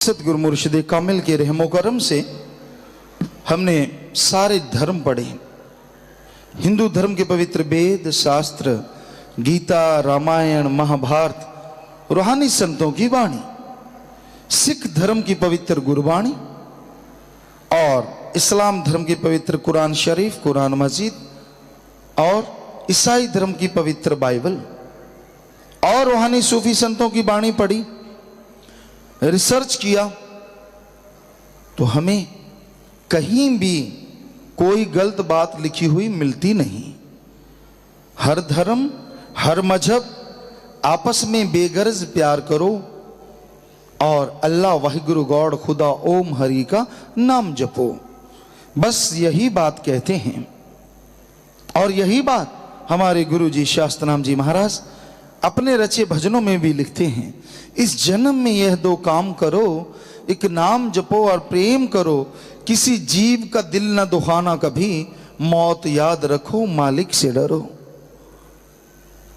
सतगुरु मुर्शिद कामिल के रहमो करम से हमने सारे धर्म पढ़े। हिंदू धर्म के पवित्र वेद शास्त्र, गीता, रामायण, महाभारत, रूहानी संतों की वाणी, सिख धर्म की पवित्र गुरबाणी और इस्लाम धर्म की पवित्र कुरान शरीफ, कुरान मजीद और ईसाई धर्म की पवित्र बाइबल और रूहानी सूफी संतों की वाणी पढ़ी। रिसर्च किया तो हमें कहीं भी कोई गलत बात लिखी हुई मिलती नहीं। हर धर्म, हर मजहब आपस में बेगर्ज प्यार करो और अल्लाह वाहिगुरु गॉड खुदा ओम हरि का नाम जपो, बस यही बात कहते हैं। और यही बात हमारे गुरु जी शास्त्रनाम जी महाराज अपने रचे भजनों में भी लिखते हैं। इस जन्म में यह दो काम करो, एक नाम जपो और प्रेम करो, किसी जीव का दिल न दुखाना कभी, मौत याद रखो मालिक से डरो।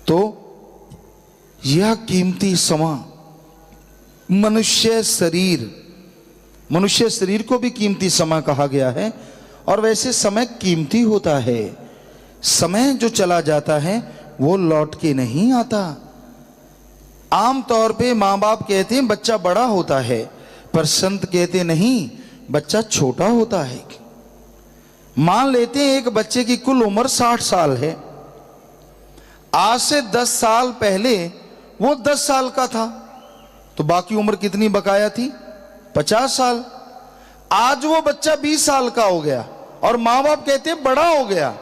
तो यह कीमती समा मनुष्य शरीर को भी कीमती समा कहा गया है। और वैसे समय कीमती होता है। समय जो चला जाता है वो लौट के नहीं आता। आम तौर पे माँ बाप कहते हैं बच्चा बड़ा होता है, पर संत कहते नहीं, बच्चा छोटा होता है। मान लेते हैं एक बच्चे की कुल उम्र 60 साल है। आज से 10 साल पहले वो 10 साल का था, तो बाकी उम्र कितनी बकाया थी? 50 साल। आज वो बच्चा 20 साल का हो गया और माँ बाप कहते हैं बड़ा हो गया।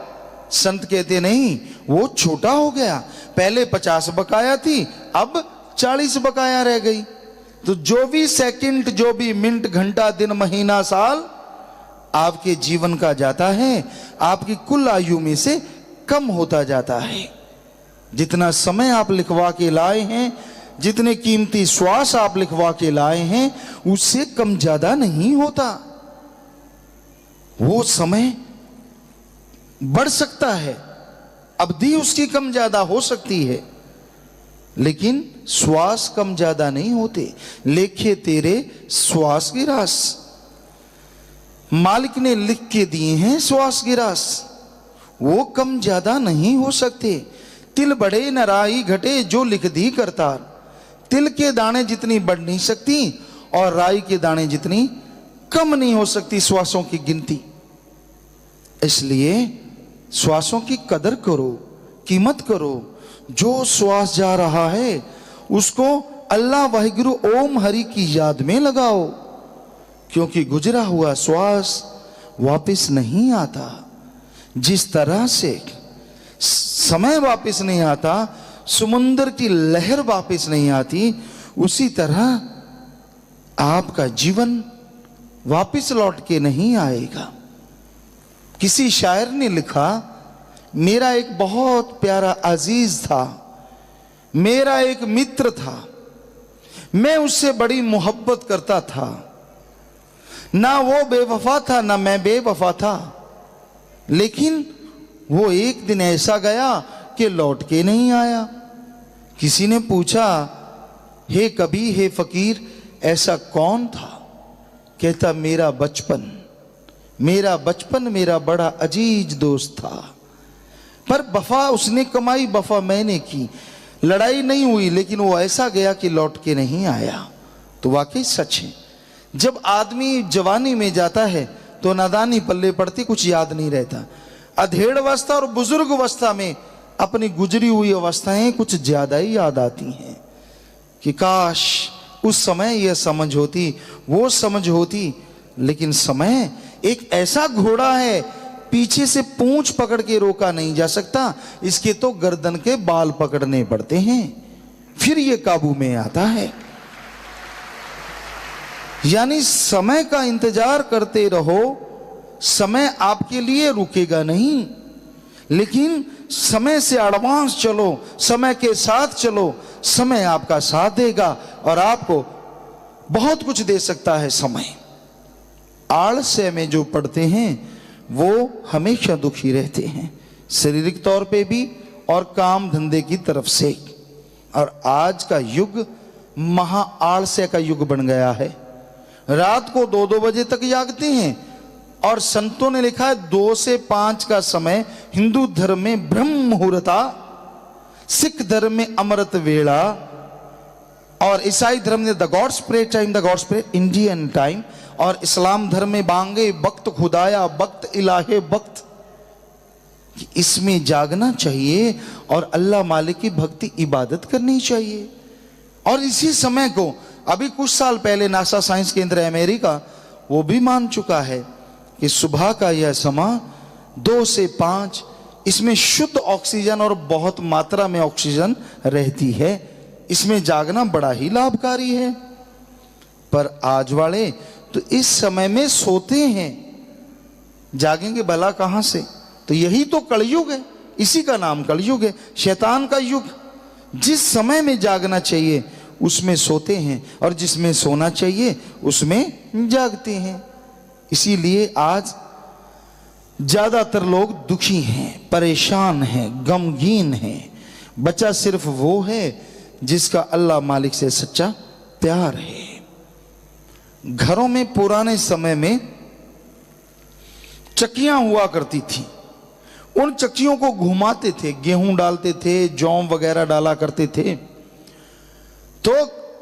संत कहते नहीं, वो छोटा हो गया। पहले 50 बकाया थी, अब 40 बकाया रह गई। तो जो भी सेकंड, जो भी मिनट, घंटा, दिन, महीना, साल आपके जीवन का जाता है, आपकी कुल आयु में से कम होता जाता है। जितना समय आप लिखवा के लाए हैं, जितने कीमती श्वास आप लिखवा के लाए हैं, उससे कम ज्यादा नहीं होता। वो समय बढ़ सकता है, अवधि उसकी कम ज्यादा हो सकती है, लेकिन श्वास कम ज्यादा नहीं होते। लेखे तेरे श्वास की रास, मालिक ने लिख के दिए हैं श्वास की रास, वो कम ज्यादा नहीं हो सकते। तिल बढ़े न राई घटे, जो लिख दी करतार। तिल के दाने जितनी बढ़ नहीं सकती और राई के दाने जितनी कम नहीं हो सकती श्वासों की गिनती। इसलिए श्वासों की कदर करो, कीमत करो। जो श्वास जा रहा है उसको अल्लाह वाहिगुरु ओम हरि की याद में लगाओ, क्योंकि गुजरा हुआ श्वास वापस नहीं आता। जिस तरह से समय वापस नहीं आता, समुद्र की लहर वापस नहीं आती, उसी तरह आपका जीवन वापस लौट के नहीं आएगा। किसी शायर ने लिखा, मेरा एक बहुत प्यारा अजीज था, मेरा एक मित्र था, मैं उससे बड़ी मोहब्बत करता था। ना वो बेवफा था ना मैं बेवफा था, लेकिन वो एक दिन ऐसा गया कि लौट के नहीं आया। किसी ने पूछा, हे कभी, हे फकीर, ऐसा कौन था? कहता, मेरा बचपन मेरा बड़ा अजीज दोस्त था, पर वफा उसने कमाई, वफा मैंने की। लड़ाई नहीं हुई, लेकिन वो ऐसा गया कि लौट के नहीं आया। तो वाकई सच है, जब आदमी जवानी में जाता है तो नादानी पल्ले पड़ती, कुछ याद नहीं रहता। अधेड़ अवस्था और बुजुर्ग अवस्था में अपनी गुजरी हुई अवस्थाएं कुछ ज्यादा ही याद आती हैं कि काश उस समय यह समझ होती, वो समझ होती। लेकिन समय एक ऐसा घोड़ा है, पीछे से पूंछ पकड़ के रोका नहीं जा सकता, इसके तो गर्दन के बाल पकड़ने पड़ते हैं, फिर ये काबू में आता है। यानी समय का इंतजार करते रहो, समय आपके लिए रुकेगा नहीं, लेकिन समय से एडवांस चलो, समय के साथ चलो, समय आपका साथ देगा और आपको बहुत कुछ दे सकता है समय। आलस्य में जो पड़ते हैं वो हमेशा दुखी रहते हैं, शारीरिक तौर पे भी और काम धंधे की तरफ से। और आज का युग महा आलस्य का युग बन गया है। रात को 2-2 बजे तक जागते हैं। और संतों ने लिखा है 2 से 5 का समय हिंदू धर्म में ब्रह्म मुहूर्ता, सिख धर्म में अमृत वेला, और ईसाई धर्म में the gods pray time, the gods pray Indian time, और इस्लाम धर्म में बांगे वक्त खुदाया वक्त इलाहे वक्त। इसमें जागना चाहिए और अल्लाह मालिक की भक्ति इबादत करनी चाहिए। और इसी समय को अभी कुछ साल पहले नासा साइंस केंद्र अमेरिका वो भी मान चुका है कि सुबह का यह समय 2 से 5, इसमें शुद्ध ऑक्सीजन और बहुत मात्रा में ऑक्सीजन रहती है। इसमें जागना बड़ा ही लाभकारी है। पर आज वाले तो इस समय में सोते हैं, जागेंगे भला कहां से? तो यही तो कलयुग है, इसी का नाम कलयुग है, शैतान का युग। जिस समय में जागना चाहिए उसमें सोते हैं, और जिसमें सोना चाहिए उसमें जागते हैं। इसीलिए आज ज्यादातर लोग दुखी हैं, परेशान हैं, गमगीन हैं। बचा सिर्फ वो है जिसका अल्लाह मालिक से सच्चा प्यार है। घरों में पुराने समय में चक्कियां हुआ करती थी, उन चक्कियों को घुमाते थे, गेहूं डालते थे, जौ वगैरह डाला करते थे। तो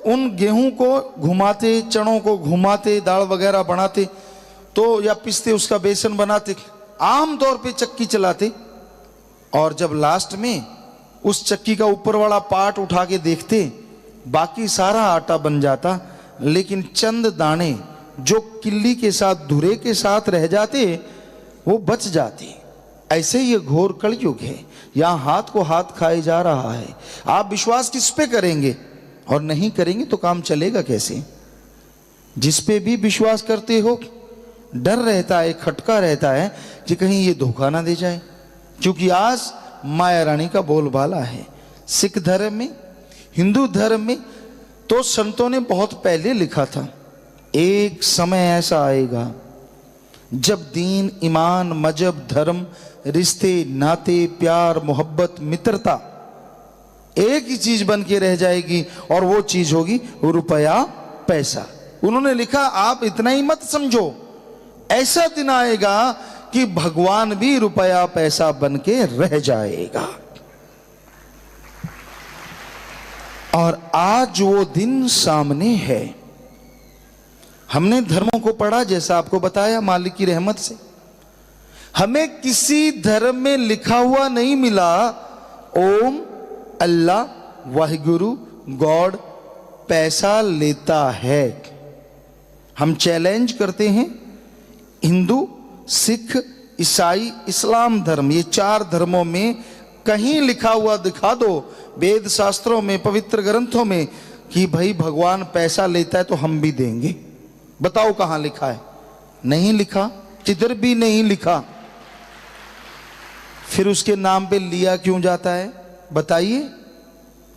उन गेहूं को घुमाते, चनों को घुमाते, दाल वगैरह बनाते, तो या पिसते, उसका बेसन बनाते, आमतौर पे चक्की चलाते। और जब लास्ट में उस चक्की का ऊपर वाला पार्ट उठा के देखते, बाकी सारा आटा बन जाता, लेकिन चंद दाने जो किल्ली के साथ, धुरे के साथ रह जाते, वो बच जाते। ऐसे ही ये घोर कलयुग है, यहां हाथ को हाथ खाए जा रहा है। आप विश्वास किस पे करेंगे? और नहीं करेंगे तो काम चलेगा कैसे? जिस पे भी विश्वास करते हो डर रहता है, खटका रहता है कि कहीं ये धोखा ना दे जाए। क्योंकि आज माया रानी का बोलबाला है। सिख धर्म में, हिंदू धर्म में तो संतों ने बहुत पहले लिखा था, एक समय ऐसा आएगा जब दीन, ईमान, मजहब, धर्म, रिश्ते, नाते, प्यार, मोहब्बत, मित्रता एक ही चीज बन के रह जाएगी, और वो चीज होगी रुपया पैसा। उन्होंने लिखा आप इतना ही मत समझो, ऐसा दिन आएगा कि भगवान भी रुपया पैसा बन के रह जाएगा। और आज वो दिन सामने है। हमने धर्मों को पढ़ा, जैसा आपको बताया, मालिक की रहमत से हमें किसी धर्म में लिखा हुआ नहीं मिला ओम, अल्लाह, वाहिगुरु, गॉड पैसा लेता है। हम चैलेंज करते हैं, हिंदू, सिख, ईसाई, इस्लाम धर्म, ये 4 धर्मों में कहीं लिखा हुआ दिखा दो, वेद शास्त्रों में, पवित्र ग्रंथों में, कि भाई भगवान पैसा लेता है तो हम भी देंगे। बताओ कहां लिखा है? नहीं लिखा, किधर भी नहीं लिखा। फिर उसके नाम पे लिया क्यों जाता है? बताइए,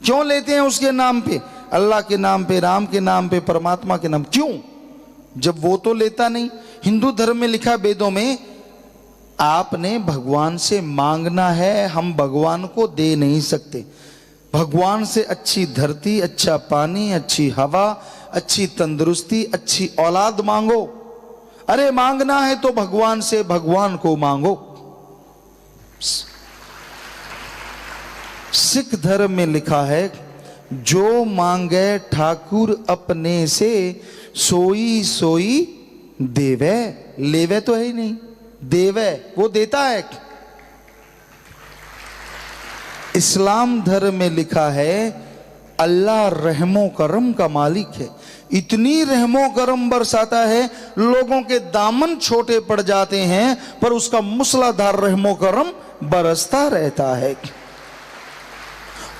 क्यों लेते हैं उसके नाम पे? अल्लाह के नाम पे, राम के नाम पे, परमात्मा के नाम, क्यों? जब वो तो लेता नहीं। हिंदू धर्म में लिखा, वेदों में, आपने भगवान से मांगना है, हम भगवान को दे नहीं सकते। भगवान से अच्छी धरती, अच्छा पानी, अच्छी हवा, अच्छी तंदुरुस्ती, अच्छी औलाद मांगो। अरे मांगना है तो भगवान से, भगवान को मांगो। सिख धर्म में लिखा है, जो मांगे ठाकुर अपने से, सोई सोई देवे। लेवे तो है ही नहीं, देवे, वो देता है। इस्लाम धर्म में लिखा है, अल्लाह रहमो करम का मालिक है। इतनी रहमो करम बरसाता है, लोगों के दामन छोटे पड़ जाते हैं, पर उसका मूसलाधार रहमो करम बरसता रहता है।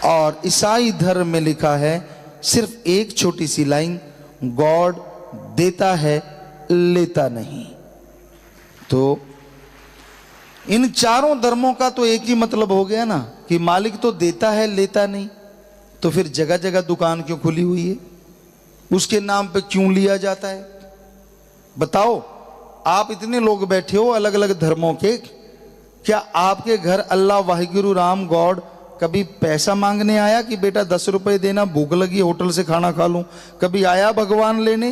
और ईसाई धर्म में लिखा है, सिर्फ एक छोटी सी लाइन, गॉड देता है, लेता नहीं। तो इन 4 धर्मों का तो एक ही मतलब हो गया ना, कि मालिक तो देता है, लेता नहीं। तो फिर जगह जगह दुकान क्यों खुली हुई है? उसके नाम पे क्यों लिया जाता है? बताओ, आप इतने लोग बैठे हो अलग अलग धर्मों के, क्या आपके घर अल्लाह, वाहिगुरु, राम, गॉड कभी पैसा मांगने आया कि बेटा 10 रुपए देना, भूख लगी होटल से खाना खा लूं? कभी आया भगवान लेने?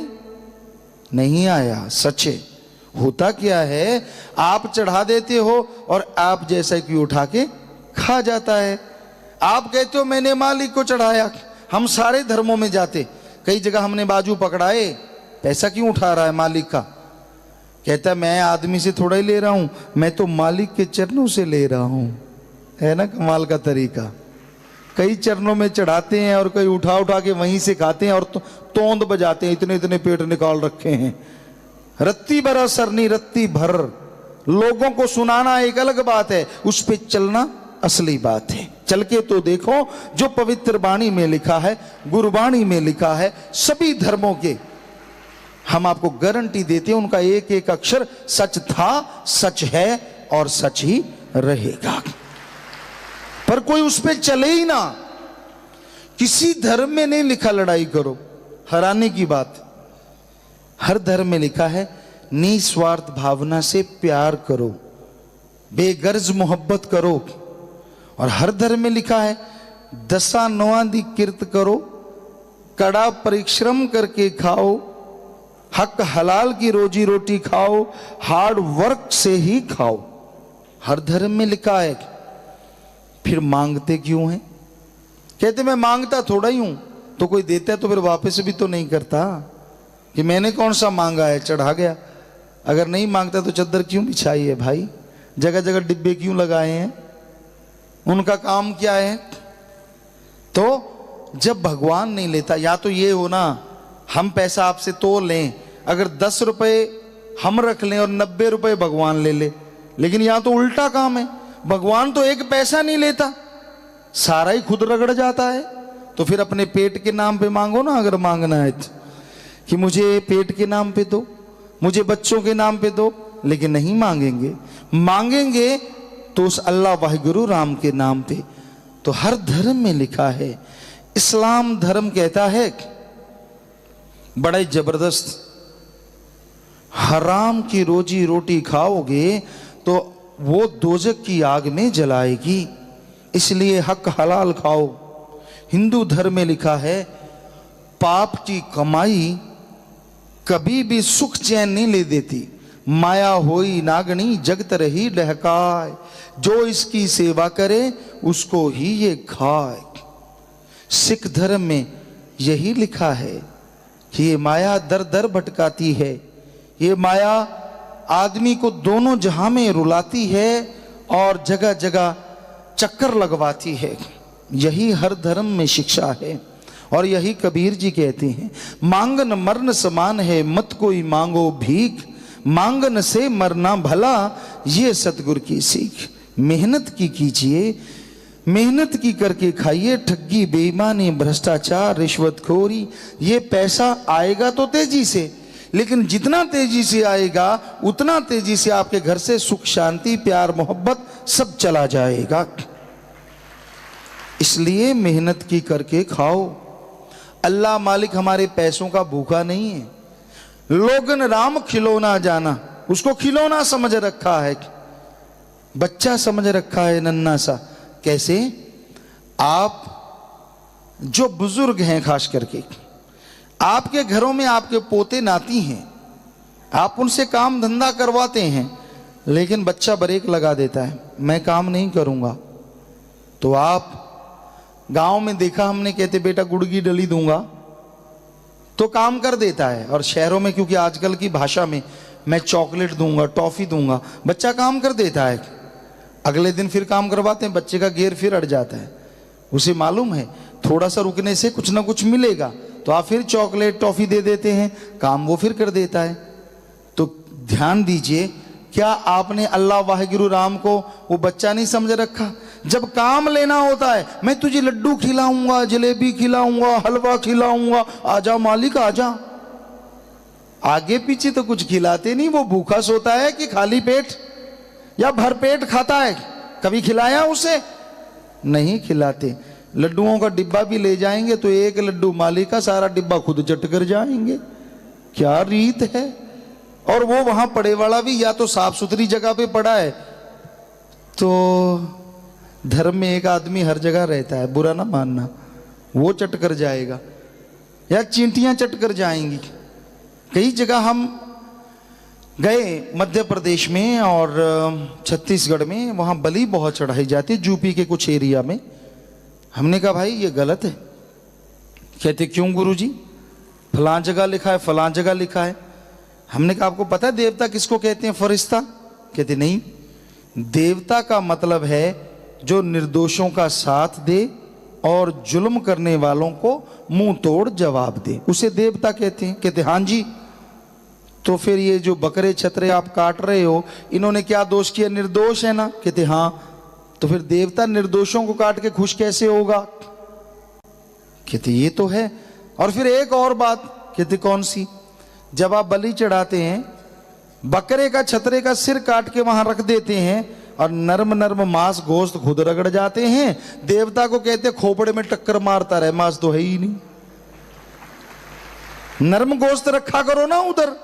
नहीं आया, सच है। होता क्या है, आप चढ़ा देते हो और आप जैसा कि उठा के खा जाता है। आप कहते हो मैंने मालिक को चढ़ाया। हम सारे धर्मों में जाते, कई जगह हमने बाजू पकड़ाए, पैसा क्यों उठा रहा है मालिक का? कहता है मैं आदमी से थोड़ा ही ले रहा हूं, मैं तो मालिक के चरणों से ले रहा हूं। है ना कमाल का तरीका। कई चरणों में चढ़ाते हैं और कई उठा उठा के वहीं से खाते हैं और तोंद बजाते हैं, इतने इतने पेट निकाल रखे हैं। रत्ती भर सरनी रत्ती भर, लोगों को सुनाना एक अलग बात है, उस पे चलना असली बात है। चल के तो देखो, जो पवित्र वाणी में लिखा है, गुरबाणी में लिखा है, सभी धर्मों के हम आपको गारंटी देते हैं, उनका एक एक अक्षर सच था, सच है और सच ही रहेगा। पर कोई उस पे चले ही ना। किसी धर्म में नहीं लिखा लड़ाई करो, हैरानी की बात। हर धर्म में लिखा है निस्वार्थ भावना से प्यार करो, बेगर्ज मोहब्बत करो। और हर धर्म में लिखा है दशा नौआंदी किर्त करो, कड़ा परिश्रम करके खाओ, हक हलाल की रोजी रोटी खाओ, हार्ड वर्क से ही खाओ। हर धर्म में लिखा है। फिर मांगते क्यों हैं? कहते मैं मांगता थोड़ा ही हूं, तो कोई देता है तो फिर वापस भी तो नहीं करता कि मैंने कौन सा मांगा है, चढ़ा गया। अगर नहीं मांगता तो चद्दर क्यों बिछाई है भाई? जगह जगह डिब्बे क्यों लगाए हैं? उनका काम क्या है? तो जब भगवान नहीं लेता, या तो ये हो ना हम पैसा आपसे तो लें, अगर 10 रुपए हम रख लें और 90 रुपए भगवान ले ले, लेकिन यहां तो उल्टा काम है। भगवान तो एक पैसा नहीं लेता, सारा ही खुद रगड़ जाता है। तो फिर अपने पेट के नाम पे मांगो ना, अगर मांगना है तो, कि मुझे पेट के नाम पे दो, मुझे बच्चों के नाम पे दो। लेकिन नहीं मांगेंगे, मांगेंगे तो उस अल्लाह वाहिगुरु राम के नाम पे। तो हर धर्म में लिखा है। इस्लाम धर्म कहता है बड़ा ही जबरदस्त, हराम की रोजी रोटी खाओगे तो वो दोजक की आग में जलाएगी, इसलिए हक हलाल खाओ। हिंदू धर्म में लिखा है पाप की कमाई कभी भी सुख चैन नहीं ले देती, माया होई नागनी जगत रही डहकाए, जो इसकी सेवा करे उसको ही ये खाए। सिख धर्म में यही लिखा है कि ये माया दर दर भटकाती है, ये माया आदमी को दोनों जहां में रुलाती है और जगह जगह चक्कर लगवाती है। यही हर धर्म में शिक्षा है। और यही कबीर जी कहते हैं, मांगन मरण समान है, मत कोई मांगो भीख, मांगन से मरना भला, ये सतगुरु की सीख। मेहनत की कीजिए, मेहनत की करके खाइए, ठगी बेईमानी भ्रष्टाचार रिश्वतखोरी, ये पैसा आएगा तो तेजी से, लेकिन जितना तेजी से आएगा उतना तेजी से आपके घर से सुख शांति प्यार मोहब्बत सब चला जाएगा। इसलिए मेहनत की करके खाओ। अल्लाह मालिक हमारे पैसों का भूखा नहीं है। लोगन राम खिलौना जाना, उसको खिलौना समझ रखा है, बच्चा समझ रखा है नन्ना सा। कैसे? आप जो बुजुर्ग हैं, खास करके आपके घरों में आपके पोते नाती हैं, आप उनसे काम धंधा करवाते हैं, लेकिन बच्चा ब्रेक लगा देता है, मैं काम नहीं करूंगा। तो आप गांव में देखा हमने, कहते बेटा गुड़गी डली दूंगा तो काम कर देता है। और शहरों में क्योंकि आजकल की भाषा में मैं चॉकलेट दूंगा टॉफी दूंगा, बच्चा काम कर देता है। अगले दिन फिर काम करवाते हैं, बच्चे का गियर फिर अड़ जाता है। उसे मालूम है थोड़ा सा रुकने से कुछ ना कुछ मिलेगा, तो आप फिर चॉकलेट टॉफी दे देते हैं, काम वो फिर कर देता है। तो ध्यान दीजिए, क्या आपने अल्लाह वाहिगुरु राम को वो बच्चा नहीं समझ रखा? जब काम लेना होता है, मैं तुझे लड्डू खिलाऊंगा, जलेबी खिलाऊंगा, हलवा खिलाऊंगा, आजा मालिक आजा। आगे पीछे तो कुछ खिलाते नहीं, वो भूखा सोता है कि खाली पेट या भर पेट खाता है? कभी खिलाया उसे? नहीं खिलाते। लड्डुओं का डिब्बा भी ले जाएंगे तो एक लड्डू मालिक का, सारा डिब्बा खुद चट कर जाएंगे। क्या रीत है? और वो वहां पड़े वाला भी या तो साफ सुथरी जगह पे पड़ा है। तो धर्म में एक आदमी हर जगह रहता है, बुरा ना मानना, वो चट कर जाएगा या चींटियां चट कर जाएंगी। कई जगह हम गए मध्य प्रदेश में और छत्तीसगढ़ में, वहाँ बलि बहुत चढ़ाई जाती है, यूपी के कुछ एरिया में। हमने कहा भाई ये गलत है। कहते क्यों गुरुजी? फलां जगह लिखा है, फलां जगह लिखा है। हमने कहा आपको पता है देवता किसको कहते हैं? फरिश्ता। कहते नहीं, देवता का मतलब है जो निर्दोषों का साथ दे और जुल्म करने वालों को मुंह तोड़ जवाब दे, उसे देवता कहते हैं। कहते हाँ जी, तो फिर ये जो बकरे छतरे आप काट रहे हो, इन्होंने क्या दोष किया? निर्दोष है ना? कहते हाँ। तो फिर देवता निर्दोषों को काट के खुश कैसे होगा? कहते ये तो है। और फिर एक और बात, कहते कौन सी? जब आप बलि चढ़ाते हैं, बकरे का छतरे का सिर काट के वहां रख देते हैं और नर्म नर्म मांस गोश्त खुद रगड़ जाते हैं। देवता को कहते खोपड़े में टक्कर मारता रहे, मांस तो है ही नहीं। नर्म गोश्त रखा करो ना उधर।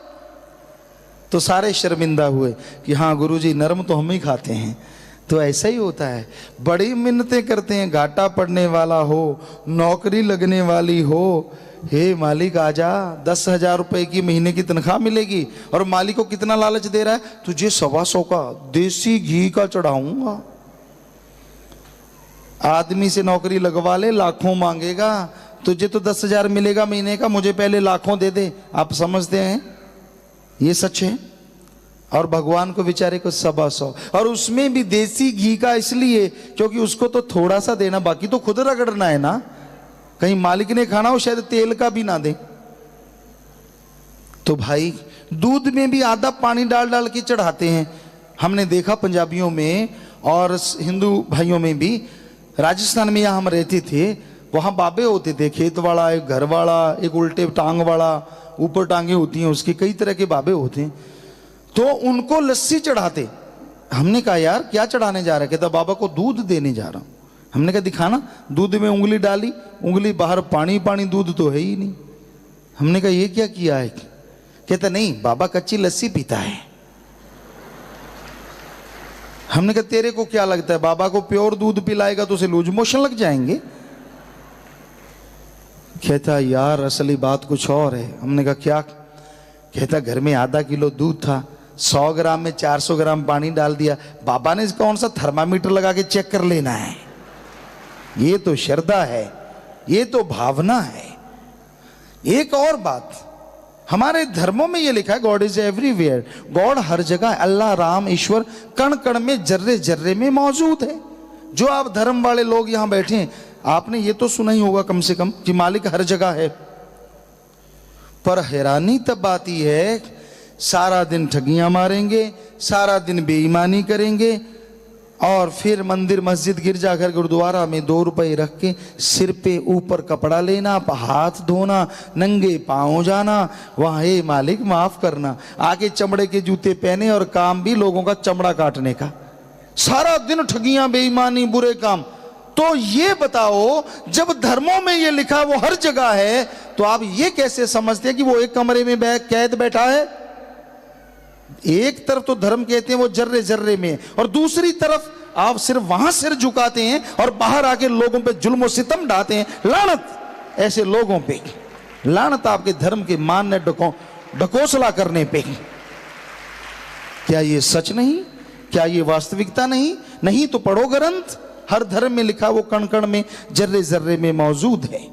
तो सारे शर्मिंदा हुए कि हाँ गुरुजी, नरम तो हम ही खाते हैं। तो ऐसा ही होता है, बड़ी मिन्नतें करते हैं, घाटा पड़ने वाला हो, नौकरी लगने वाली हो, हे मालिक आजा, 10,000 रुपए की महीने की तनख्वाह मिलेगी। और मालिक को कितना लालच दे रहा है? तुझे 125 का देसी घी का चढ़ाऊंगा। आदमी से नौकरी लगवा ले, लाखों मांगेगा, तुझे तो 10,000 मिलेगा महीने का, मुझे पहले लाखों दे दे। आप समझते हैं ये सच है? और भगवान को बेचारे को 125, और उसमें भी देसी घी का, इसलिए क्योंकि उसको तो थोड़ा सा देना, बाकी तो खुद रगड़ना है ना। कहीं मालिक ने खाना हो, शायद तेल का भी ना दे। तो भाई दूध में भी आधा पानी डाल डाल के चढ़ाते हैं। हमने देखा पंजाबियों में और हिंदू भाइयों में भी। राजस्थान में यहाँ हम रहते थे, वहाँ बाबे होते थे, खेत वाला, एक घर वाला, एक उल्टे टांग वाला, ऊपर टांगे होती हैं उसकी, कई तरह के बाबे होते हैं। तो उनको लस्सी चढ़ाते। हमने कहा यार क्या चढ़ाने जा रहा है? कहता बाबा को दूध देने जा रहा हूं। हमने कहा दिखाना। दूध में उंगली डाली, उंगली बाहर पानी पानी, दूध तो है ही नहीं। हमने कहा ये क्या किया है? कहता नहीं, बाबा कच्ची लस्सी पीता है। हमने कहा तेरे को क्या लगता है बाबा को प्योर दूध पिलाएगा तो उसे लूज मोशन लग जाएंगे? कहता यार असली बात कुछ और है। हमने कहा क्या? कहता घर में आधा किलो दूध था, 100 ग्राम में 400 ग्राम पानी डाल दिया। बाबा ने कौन सा थर्मामीटर लगा के चेक कर लेना है? ये तो श्रद्धा है, ये तो भावना है। एक और बात, हमारे धर्मों में ये लिखा है गॉड इज एवरीवेयर। गॉड हर जगह, अल्लाह, राम, ईश्वर कण कण में, जर्रे जर्रे में मौजूद है। जो आप धर्म वाले लोग यहां बैठे हैं, आपने ये तो सुना ही होगा कम से कम कि मालिक हर जगह है। पर हैरानी तब आती है, सारा दिन ठगियां मारेंगे, सारा दिन बेईमानी करेंगे, और फिर मंदिर, मस्जिद, गिरजाघर, गुरुद्वारा में 2 रुपए रख के सिर पे ऊपर कपड़ा लेना, हाथ धोना, नंगे पांव जाना, वहां हे मालिक माफ करना, आगे चमड़े के जूते पहने और काम भी लोगों का चमड़ा काटने का। सारा दिन ठगियां, बेईमानी, बुरे काम। तो ये बताओ, जब धर्मों में ये लिखा वो हर जगह है, तो आप ये कैसे समझते हैं कि वो एक कमरे में कैद बैठा है? एक तरफ तो धर्म कहते हैं वो जर्रे जर्रे में, और दूसरी तरफ आप सिर्फ वहां सिर झुकाते हैं और बाहर आके लोगों पे जुल्म और सितम ढाते हैं। लानत ऐसे लोगों पे, लानत आपके धर्म के मानने ढकोसला करने पे। क्या ये सच नहीं? क्या ये वास्तविकता नहीं? नहीं तो पढ़ो ग्रंथ, हर धर्म में लिखा वो कण कण में, जर्रे जर्रे में मौजूद है।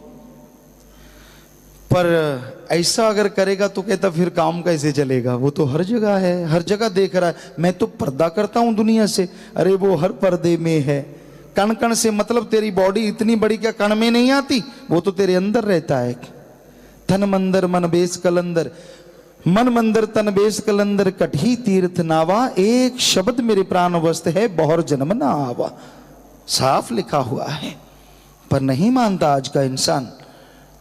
पर ऐसा अगर करेगा तो कहता फिर काम कैसे चलेगा? वो तो हर जगह है, हर जगह देख रहा है। मैं तो पर्दा करता हूं दुनिया से। अरे वो हर पर्दे में है। कण कण से मतलब तेरी बॉडी इतनी बड़ी क्या कण में नहीं आती? वो तो तेरे अंदर रहता है। तन मंदर मन बेस कलंदर, मन मंदिर तन बेस कलंदर, कठी तीर्थ नावा, एक शब्द मेरे प्राण वस्त है, बहुर जन्म ना आवा। साफ लिखा हुआ है, पर नहीं मानता आज का इंसान।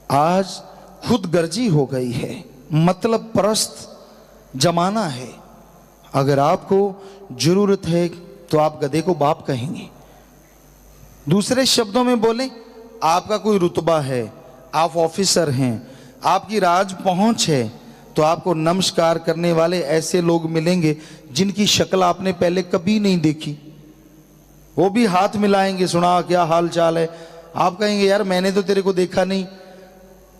आज खुद गर्जी हो गई है, मतलब परस्त जमाना है। अगर आपको जरूरत है तो आप गधे को बाप कहेंगे। दूसरे शब्दों में बोले, आपका कोई रुतबा है, आप ऑफिसर हैं, आपकी राज पहुंच है, तो आपको नमस्कार करने वाले ऐसे लोग मिलेंगे जिनकी शक्ल आपने पहले कभी नहीं देखी। वो भी हाथ मिलाएंगे, सुना क्या हाल चाल है। आप कहेंगे यार मैंने तो तेरे को देखा नहीं,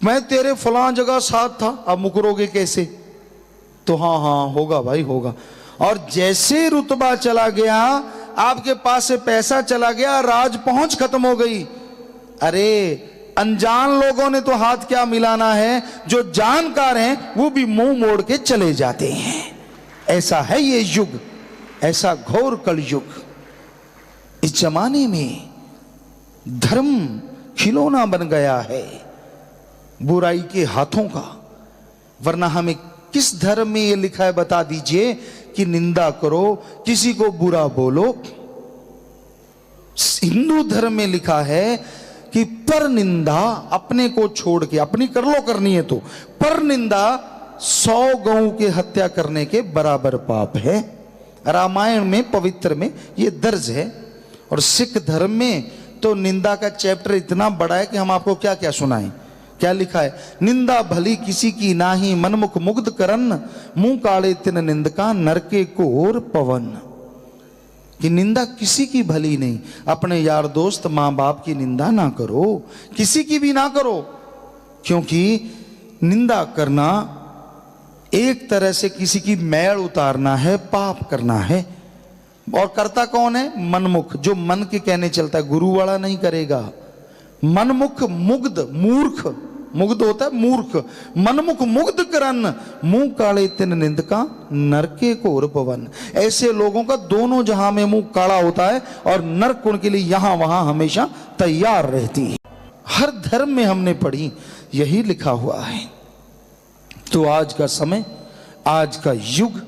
मैं तेरे फलां जगह साथ था, अब मुकरोगे कैसे? तो हाँ हाँ होगा भाई होगा। और जैसे रुतबा चला गया, आपके पास से पैसा चला गया, राज पहुंच खत्म हो गई, अरे अनजान लोगों ने तो हाथ क्या मिलाना है, जो जानकार हैं वो भी मुंह मोड़ के चले जाते हैं। ऐसा है ये युग, ऐसा घोर कलयुग। इस जमाने में धर्म खिलौना बन गया है बुराई के हाथों का। वरना हमें किस धर्म में ये लिखा है बता दीजिए कि निंदा करो, किसी को बुरा बोलो। हिंदू धर्म में लिखा है कि पर निंदा अपने को छोड़ के, अपनी कर लो करनी है तो, पर निंदा 100 गऊ के हत्या करने के बराबर पाप है। रामायण में पवित्र में ये दर्ज है। और सिख धर्म में तो निंदा का चैप्टर इतना बड़ा है कि हम आपको क्या क्या सुनाएं। क्या लिखा है, निंदा भली किसी की नाही, मनमुख मुग्ध करन, मुंह काले तिन निंदका, नरके कोर पवन। कि निंदा किसी की भली नहीं, अपने यार दोस्त मां बाप की निंदा ना करो, किसी की भी ना करो, क्योंकि निंदा करना एक तरह से किसी की मैल उतारना है, पाप करना है। और करता कौन है, मनमुख, जो मन के कहने चलता है, गुरु वाला नहीं करेगा। मनमुख मुग्ध, मूर्ख, मुग्ध होता है मूर्ख, मनमुख मुग्ध करन, मुंह काले तिन निंदका, नरके कोर पवन। ऐसे लोगों का दोनों जहां में मुंह काला होता है और नरक उनके लिए यहां वहां हमेशा तैयार रहती है। हर धर्म में हमने पढ़ी यही लिखा हुआ है। तो आज का समय, आज का युग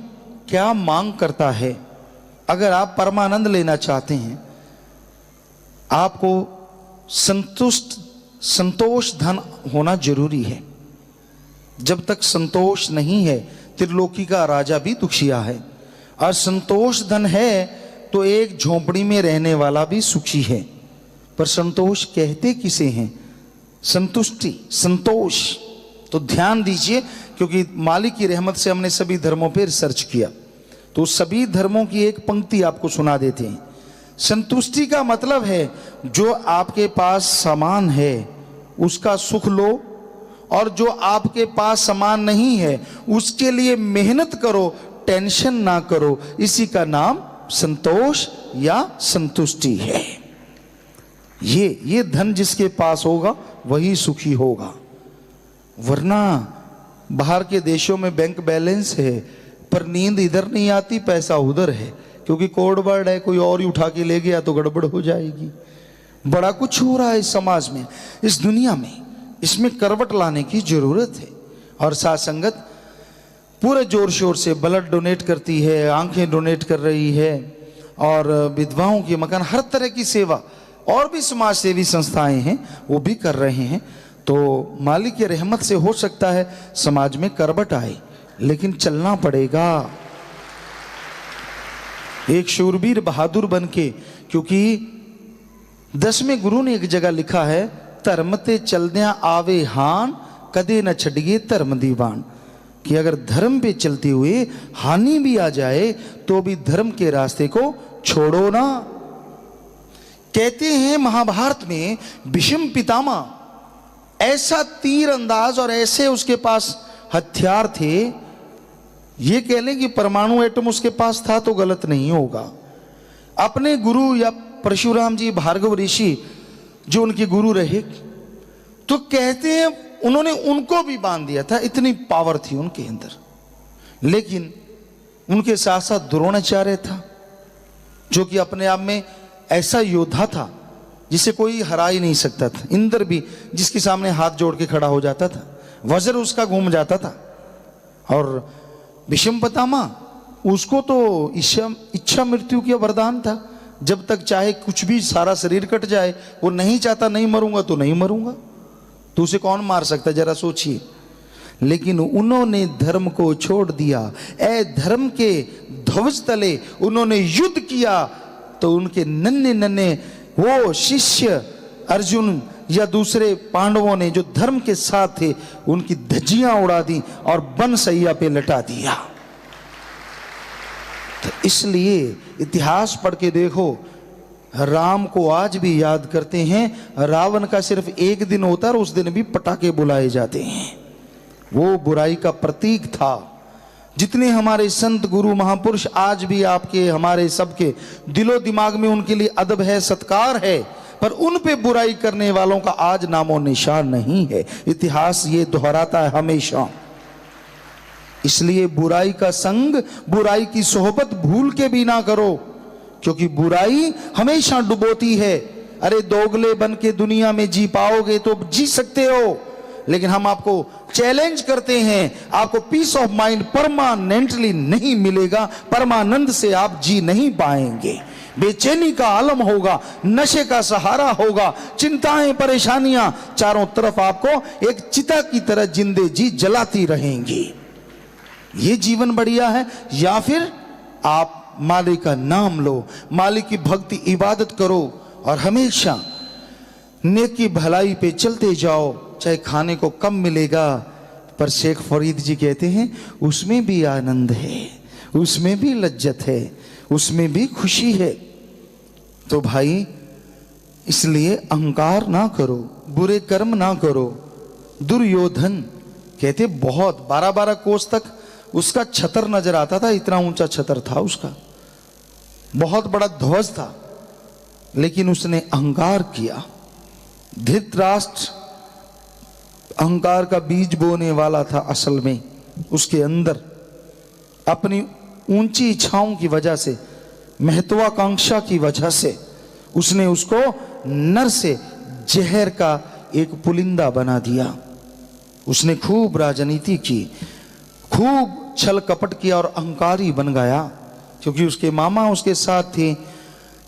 क्या मांग करता है। अगर आप परमानंद लेना चाहते हैं, आपको संतोष धन होना जरूरी है। जब तक संतोष नहीं है, त्रिलोकी का राजा भी दुखिया है। और संतोष धन है तो एक झोंपड़ी में रहने वाला भी सुखी है। पर संतोष कहते किसे हैं, संतुष्टि, संतोष। तो ध्यान दीजिए, क्योंकि मालिक की रहमत से हमने सभी धर्मों पर रिसर्च किया, तो सभी धर्मों की एक पंक्ति आपको सुना देते हैं। संतुष्टि का मतलब है जो आपके पास सामान है उसका सुख लो, और जो आपके पास सामान नहीं है उसके लिए मेहनत करो, टेंशन ना करो। इसी का नाम संतोष या संतुष्टि है। ये धन जिसके पास होगा वही सुखी होगा। वरना बाहर के देशों में बैंक बैलेंस है पर नींद इधर नहीं आती, पैसा उधर है, क्योंकि कोड वर्ड है, कोई और ही उठा के ले गया तो गड़बड़ हो जाएगी। बड़ा कुछ हो रहा है इस समाज में, इस दुनिया में। इसमें करवट लाने की जरूरत है। और साथ संगत पूरे जोर शोर से ब्लड डोनेट करती है, आंखें डोनेट कर रही है, और विधवाओं के मकान, हर तरह की सेवा, और भी समाज सेवी संस्थाएं हैं वो भी कर रहे हैं। तो मालिक की रहमत से हो सकता है समाज में करवट आए, लेकिन चलना पड़ेगा एक शूरवीर बहादुर बन के। क्योंकि 10वें गुरु ने एक जगह लिखा है, धर्म ते चलदियां आवे हान, कदे न छड़िए धर्म दीवान। कि अगर धर्म पे चलते हुए हानि भी आ जाए तो भी धर्म के रास्ते को छोड़ो ना। कहते हैं महाभारत में भीष्म पितामह ऐसा तीर अंदाज और ऐसे उसके पास हथियार थे, ये कह लें कि परमाणु एटम उसके पास था तो गलत नहीं होगा। अपने गुरु या परशुराम जी भार्गव ऋषि जो उनके गुरु रहे, तो कहते हैं उन्होंने उनको भी बांध दिया था, इतनी पावर थी उनके अंदर। लेकिन उनके साथ साथ द्रोणाचार्य था, जो कि अपने आप में ऐसा योद्धा था जिसे कोई हरा ही नहीं सकता था। इंद्र भी जिसके सामने हाथ जोड़ के खड़ा हो जाता था, वज्र उसका घूम जाता था। और भीष्म पितामह उसको तो इच्छा मृत्यु का वरदान था। जब तक चाहे कुछ भी सारा शरीर कट जाए, वो नहीं चाहता नहीं मरूंगा तो नहीं मरूंगा, तो उसे कौन मार सकता, जरा सोचिए। लेकिन उन्होंने धर्म को छोड़ दिया, ए धर्म के ध्वज तले उन्होंने युद्ध किया। तो उनके नन्हे नन्हे वो शिष्य अर्जुन या दूसरे पांडवों ने जो धर्म के साथ थे, उनकी धज्जियां उड़ा दी और बनसैया पे लटा दिया। तो इसलिए इतिहास पढ़ के देखो, राम को आज भी याद करते हैं। रावण का सिर्फ एक दिन होता है और उस दिन भी पटाखे बुलाए जाते हैं। वो बुराई का प्रतीक था। जितने हमारे संत गुरु महापुरुष आज भी आपके हमारे सबके दिलो दिमाग में उनके लिए अदब है, सत्कार है, पर उन पे बुराई करने वालों का आज नामो निशान नहीं है। इतिहास ये दोहराता है हमेशा। इसलिए बुराई का संग, बुराई की सोहबत भूल के भी ना करो, क्योंकि बुराई हमेशा डुबोती है। अरे दोगले बन के दुनिया में जी पाओगे तो जी सकते हो, लेकिन हम आपको चैलेंज करते हैं, आपको पीस ऑफ माइंड परमानेंटली नहीं मिलेगा, परमानंद से आप जी नहीं पाएंगे। बेचैनी का आलम होगा, नशे का सहारा होगा, चिंताएं परेशानियां चारों तरफ आपको एक चिता की तरह जिंदे जी जलाती रहेंगी। ये जीवन बढ़िया है? या फिर आप मालिक का नाम लो, मालिक की भक्ति इबादत करो और हमेशा नेकी भलाई पे चलते जाओ, चाहे खाने को कम मिलेगा, पर शेख फरीद जी कहते हैं उसमें भी आनंद है, उसमें भी लज्जत है, उसमें भी खुशी है। तो भाई इसलिए अहंकार ना करो, बुरे कर्म ना करो। दुर्योधन कहते बहुत 12-12 कोस तक उसका छतर नजर आता था, इतना ऊंचा छतर था उसका, बहुत बड़ा ध्वज था, लेकिन उसने अहंकार किया। धृतराष्ट्र अहंकार का बीज बोने वाला था असल में, उसके अंदर अपनी ऊंची इच्छाओं की वजह से, महत्वाकांक्षा की वजह से उसने उसको नर से जहर का एक पुलिंदा बना दिया। उसने खूब राजनीति की, खूब छल कपट किया और अहंकारी बन गया, क्योंकि उसके मामा उसके साथ थे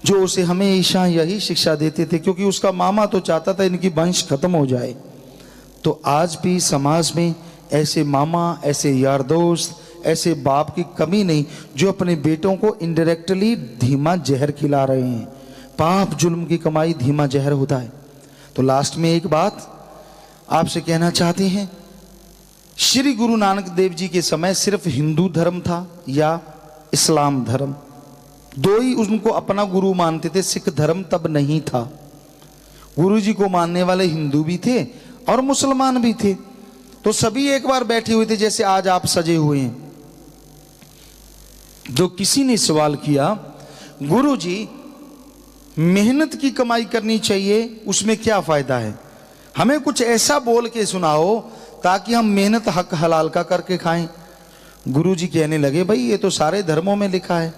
जो उसे हमेशा यही शिक्षा देते थे, क्योंकि उसका मामा तो चाहता था इनकी वंश खत्म हो जाए। तो आज भी समाज में ऐसे मामा, ऐसे यार दोस्त, ऐसे बाप की कमी नहीं जो अपने बेटों को इनडायरेक्टली धीमा जहर खिला रहे हैं। पाप जुल्म की कमाई धीमा जहर होता है। तो लास्ट में एक बात आपसे कहना चाहते हैं, श्री गुरु नानक देव जी के समय सिर्फ हिंदू धर्म था या इस्लाम धर्म, दो ही उनको अपना गुरु मानते थे। सिख धर्म तब नहीं था। गुरु जी को मानने वाले हिंदू भी थे और मुसलमान भी थे। तो सभी एक बार बैठे हुए थे, जैसे आज आप सजे हुए हैं। जो किसी ने सवाल किया, गुरु जी मेहनत की कमाई करनी चाहिए, उसमें क्या फायदा है? हमें कुछ ऐसा बोल के सुनाओ ताकि हम मेहनत हक हलाल का करके खाएं। गुरु जी कहने लगे, भाई ये तो सारे धर्मों में लिखा है।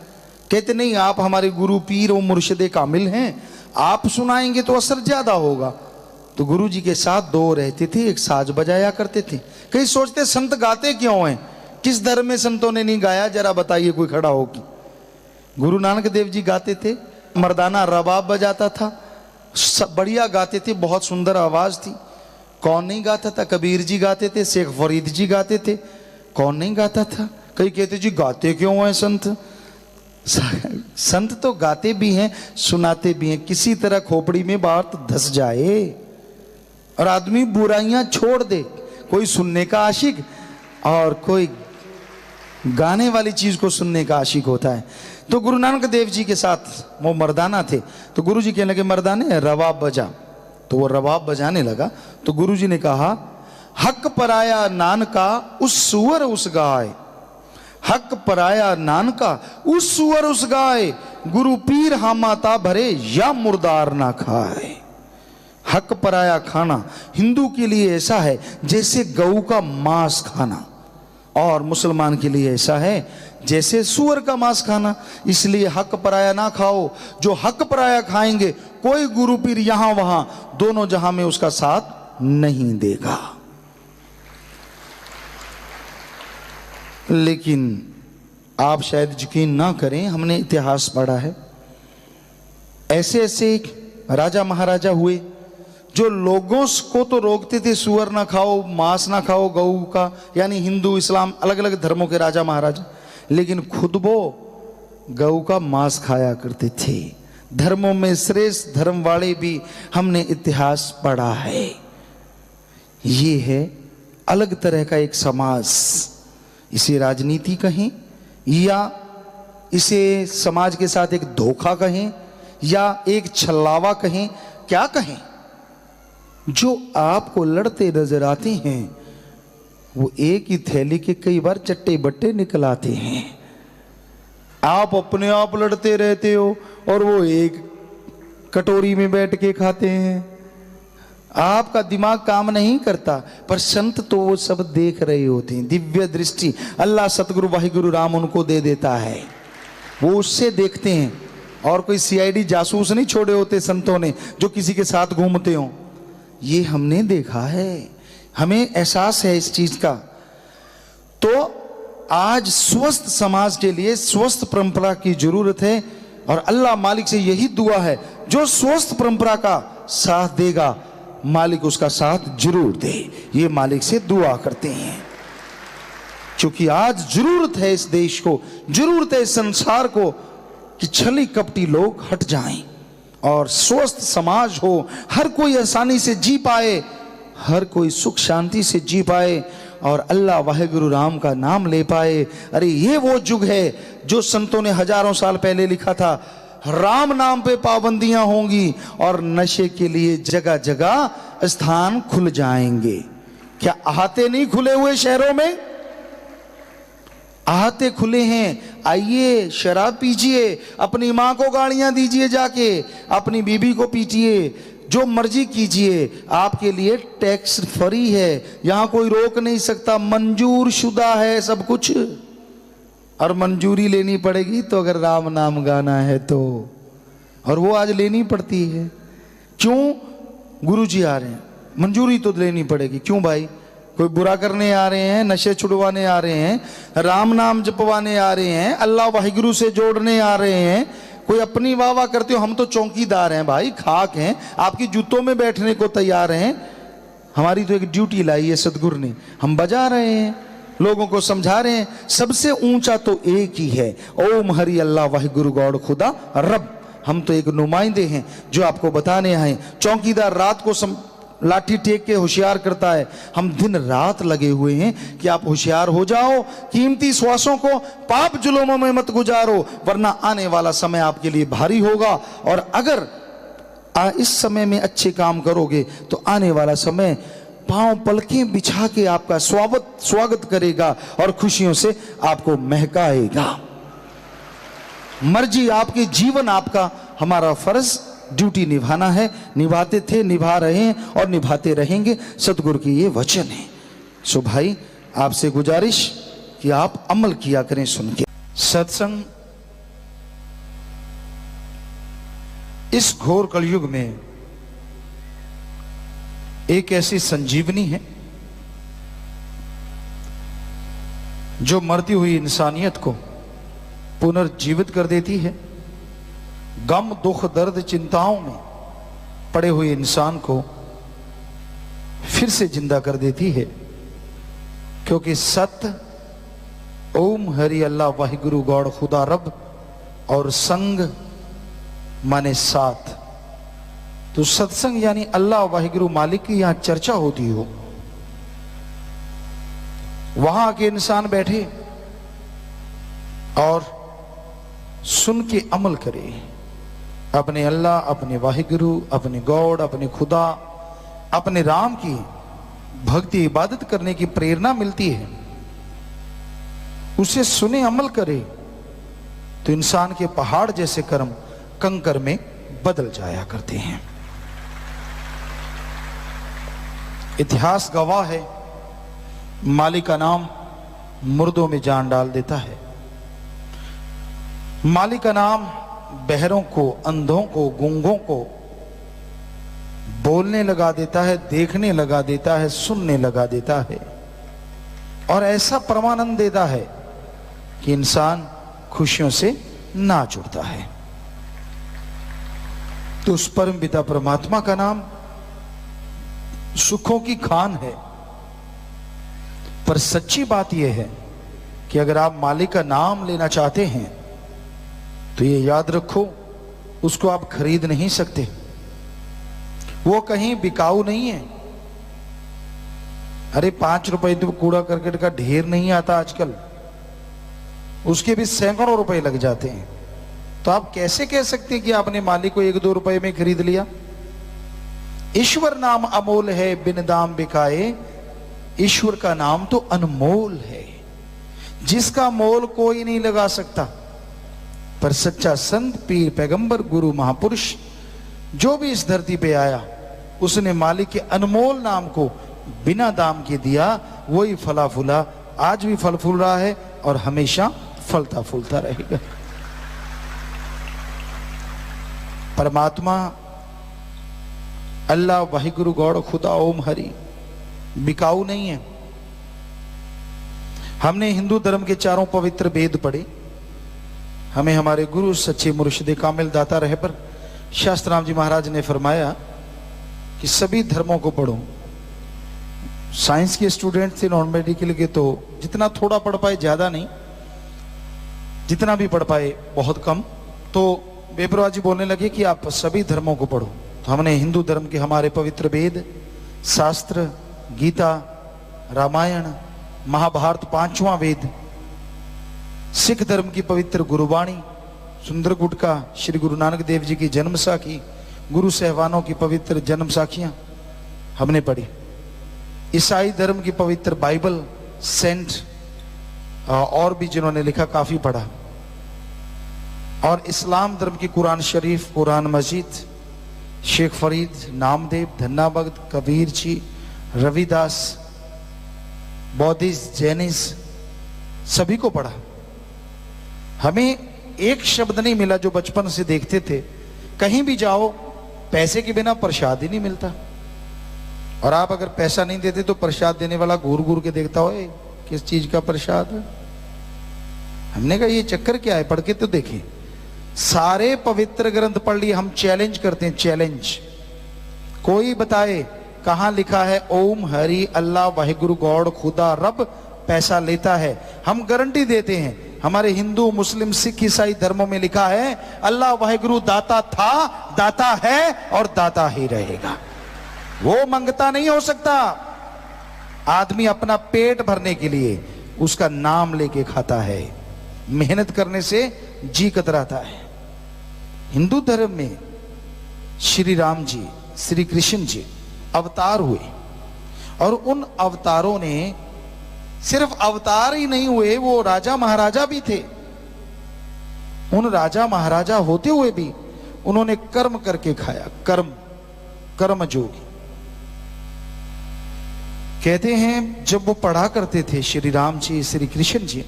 कहते नहीं, आप हमारे गुरु पीर और मुर्शिदे कामिल हैं, आप सुनाएंगे तो असर ज्यादा होगा। तो गुरु जी के साथ दो रहते थे, एक साज बजाया करते थे। कई सोचते संत गाते क्यों हैं, किस धर्म में संतों ने नहीं गाया, जरा बताइए कोई खड़ा होगी। गुरु नानक देव जी गाते थे, मर्दाना रबाब बजाता था, सब बढ़िया गाते थे, बहुत सुंदर आवाज थी। कौन नहीं गाता था? कबीर जी गाते थे, शेख फरीद जी गाते थे, कौन नहीं गाता था? कई कहते जी गाते क्यों हैं संत? संत तो गाते भी हैं, सुनाते भी हैं, किसी तरह खोपड़ी में बात धस जाए और आदमी बुराइयां छोड़ दे। कोई सुनने का आशिक और कोई गाने वाली चीज को सुनने का आशिक होता है। तो गुरु नानक देव जी के साथ वो मर्दाना थे। तो गुरु जी कहने लगे, मर्दाने रबाब बजा। तो वो रबाब बजाने लगा। तो गुरु जी ने कहा, हक पराया नान का उस सुअर उस गाय, हक पराया नान का उस सुअर उस गाय, गुरु पीर हामाता भरे या मुर्दार ना खाए। हक पराया खाना हिंदू के लिए ऐसा है जैसे गऊ का मांस खाना, और मुसलमान के लिए ऐसा है जैसे सुअर का मांस खाना। इसलिए हक पराया ना खाओ। जो हक पराया खाएंगे, कोई गुरु पीर यहां वहां दोनों जहां में उसका साथ नहीं देगा। लेकिन आप शायद यकीन ना करें, हमने इतिहास पढ़ा है, ऐसे ऐसे राजा महाराजा हुए जो लोगों को तो रोकते थे, सुअर ना खाओ, मांस ना खाओ गऊ का, यानी हिंदू इस्लाम अलग अलग धर्मों के राजा महाराजा, लेकिन खुद वो गऊ का मांस खाया करते थे। धर्मों में श्रेष्ठ धर्म वाले भी हमने इतिहास पढ़ा है। ये है अलग तरह का एक समाज। इसे राजनीति कहें या इसे समाज के साथ एक धोखा कहें या एक छलावा कहें, क्या कहें, जो आपको लड़ते नजर आते हैं वो एक ही थैली के कई बार चट्टे बट्टे निकल आते हैं। आप अपने आप लड़ते रहते हो और वो एक कटोरी में बैठ के खाते हैं। आपका दिमाग काम नहीं करता, पर संत तो वो सब देख रहे होते हैं। दिव्य दृष्टि अल्लाह सतगुरु वाहिगुरु राम उनको दे देता है, वो उससे देखते हैं। और कोई सीआईडी जासूस नहीं छोड़े होते संतों ने जो किसी के साथ घूमते हो। ये हमने देखा है, हमें एहसास है इस चीज का। तो आज स्वस्थ समाज के लिए स्वस्थ परंपरा की जरूरत है और अल्लाह मालिक से यही दुआ है, जो स्वस्थ परंपरा का साथ देगा मालिक उसका साथ जरूर दे। ये मालिक से दुआ करते हैं, क्योंकि आज जरूरत है इस देश को, जरूरत है इस संसार को कि छली कपटी लोग हट जाएं और स्वस्थ समाज हो, हर कोई आसानी से जी पाए, हर कोई सुख शांति से जी पाए और अल्लाह वाहिगुरु राम का नाम ले पाए। अरे ये वो युग है जो संतों ने हजारों साल पहले लिखा था, राम नाम पे पाबंदियां होंगी और नशे के लिए जगह जगह स्थान खुल जाएंगे। क्या अहाते नहीं खुले हुए शहरों में? अहाते खुले हैं। आइए शराब पीजिए, अपनी मां को गालियां दीजिए, जाके अपनी बीबी को पीटिए, जो मर्जी कीजिए, आपके लिए टैक्स फ्री है, यहां कोई रोक नहीं सकता, मंजूर शुदा है सब कुछ। और मंजूरी लेनी पड़ेगी तो अगर राम नाम गाना है तो, और वो आज लेनी पड़ती है। क्यों? गुरुजी आ रहे हैं, मंजूरी तो लेनी पड़ेगी। क्यों भाई? कोई बुरा करने आ रहे हैं, नशे छुड़वाने आ रहे हैं, राम नाम जपवाने आ रहे हैं, अल्लाह वाहिगुरु से जोड़ने आ रहे हैं। कोई अपनी वाह वाह करते हो, हम तो चौकीदार हैं भाई, खाक हैं, आपकी जूतों में बैठने को तैयार हैं। हमारी तो एक ड्यूटी लाई है सदगुरु ने, हम बजा रहे हैं, लोगों को समझा रहे हैं। सबसे ऊंचा तो एक ही है, ओम हरि अल्लाह वाहिगुरु गौड़ खुदा रब। हम तो एक नुमाइंदे हैं जो आपको बताने आए। चौकीदार रात को लाठी टेक के होशियार करता है, हम दिन रात लगे हुए हैं कि आप होशियार हो जाओ, कीमती श्वासों को पाप जुल्मों में मत गुजारो, वरना आने वाला समय आपके लिए भारी होगा। और अगर इस समय में अच्छे काम करोगे तो आने वाला समय पांव पलकें बिछा के आपका स्वागत करेगा और खुशियों से आपको महकाएगा। मर्जी आपकी, जीवन आपका, हमारा फर्ज ड्यूटी निभाना है। निभाते थे, निभा रहे हैं और निभाते रहेंगे। सतगुरु की ये वचन है। सो भाई आपसे गुजारिश कि आप अमल किया करें सुन के। सत्संग इस घोर कलयुग में एक ऐसी संजीवनी है जो मरती हुई इंसानियत को पुनर्जीवित कर देती है। गम दुख दर्द चिंताओं में पड़े हुए इंसान को फिर से जिंदा कर देती है, क्योंकि सत्य ओम हरि अल्लाह वाहिगुरु गौड़ खुदा रब और संग माने साथ। तो सत्संग यानी अल्लाह वाहिगुरु मालिक की यहां चर्चा होती हो, वहां के इंसान बैठे और सुन के अमल करे। अपने अल्लाह, अपने वाहिगुरु, अपने गॉड, अपने खुदा, अपने राम की भक्ति इबादत करने की प्रेरणा मिलती है। उसे सुने, अमल करे तो इंसान के पहाड़ जैसे कर्म कंकर में बदल जाया करते हैं। इतिहास गवाह है, माली का नाम मुर्दों में जान डाल देता है। माली का नाम बहरों को, अंधों को, गूंगों को बोलने लगा देता है, देखने लगा देता है, सुनने लगा देता है और ऐसा परमानंद देता है कि इंसान खुशियों से नाच उठता है। तो उस परम पिता परमात्मा का नाम सुखों की खान है। पर सच्ची बात यह है कि अगर आप मालिक का नाम लेना चाहते हैं तो ये याद रखो, उसको आप खरीद नहीं सकते। वो कहीं बिकाऊ नहीं है। अरे 5 रुपए तो कूड़ा करकट का ढेर नहीं आता आजकल, उसके भी सैकड़ों रुपए लग जाते हैं। तो आप कैसे कह सकते हैं कि आपने मालिक को 1-2 रुपए में खरीद लिया? ईश्वर नाम अमोल है, बिन दाम बिकाए, ईश्वर का नाम तो अनमोल है, जिसका मोल कोई नहीं लगा सकता। पर सच्चा संत, पीर, पैगंबर, गुरु, महापुरुष जो भी इस धरती पे आया, उसने मालिक के अनमोल नाम को बिना दाम के दिया। वही फला फूला आज भी फल फूल रहा है और हमेशा फलता फूलता रहेगा। परमात्मा अल्लाह, वाहिगुरु, गौड़, खुदा, ओम हरि बिकाऊ नहीं है। हमने हिंदू धर्म के चारों पवित्र वेद पढ़े। हमें हमारे गुरु सच्चे मुर्शिद कामिल दाता रहबर शास्त्राम जी महाराज ने फरमाया कि सभी धर्मों को पढ़ो। साइंस के स्टूडेंट थे, नॉन मेडिकल के, तो जितना थोड़ा पढ़ पाए, ज्यादा नहीं, जितना भी पढ़ पाए बहुत कम। तो बेपरवाह जी बोलने लगे कि आप सभी धर्मों को पढ़ो। तो हमने हिंदू धर्म के हमारे पवित्र वेद, शास्त्र, गीता, रामायण, महाभारत, पांचवा वेद, सिख धर्म की पवित्र गुरुबाणी, सुंदर गुटका, श्री गुरु नानक देव जी की जन्म साखी, गुरु सहवानों की पवित्र जन्म साखियां हमने पढ़ी। ईसाई धर्म की पवित्र बाइबल, सेंट और भी जिन्होंने लिखा काफी पढ़ा। और इस्लाम धर्म की कुरान शरीफ, कुरान मजीद, शेख फरीद, नामदेव, धन्ना भगत, कबीर जी, रविदास, बौद्धिस्ट, जैनिस, सभी को पढ़ा। हमें एक शब्द नहीं मिला जो बचपन से देखते थे, कहीं भी जाओ पैसे के बिना प्रसाद ही नहीं मिलता। और आप अगर पैसा नहीं देते तो प्रसाद देने वाला घूर घूर के देखता हो, किस चीज का प्रसाद है। हमने कहा ये चक्कर क्या है, पढ़ के तो देखें। सारे पवित्र ग्रंथ पढ़ लिए, हम चैलेंज करते हैं, चैलेंज। कोई बताए कहां लिखा है ओम हरि अल्लाह वाहिगुरु गॉड खुदा रब पैसा लेता है। हम गारंटी देते हैं, हमारे हिंदू, मुस्लिम, सिख, ईसाई धर्मों में लिखा है अल्लाह वाहिगुरु दाता था, दाता है और दाता ही रहेगा। वो मंगता नहीं हो सकता। आदमी अपना पेट भरने के लिए उसका नाम लेके खाता है, मेहनत करने से जी कतराता है। हिंदू धर्म में श्री राम जी, श्री कृष्ण जी अवतार हुए, और उन अवतारों ने सिर्फ अवतार ही नहीं हुए, वो राजा महाराजा भी थे। उन राजा महाराजा होते हुए भी उन्होंने कर्म करके खाया। कर्म, कर्मयोगी कहते हैं। जब वो पढ़ा करते थे श्री राम जी, श्री कृष्ण जी,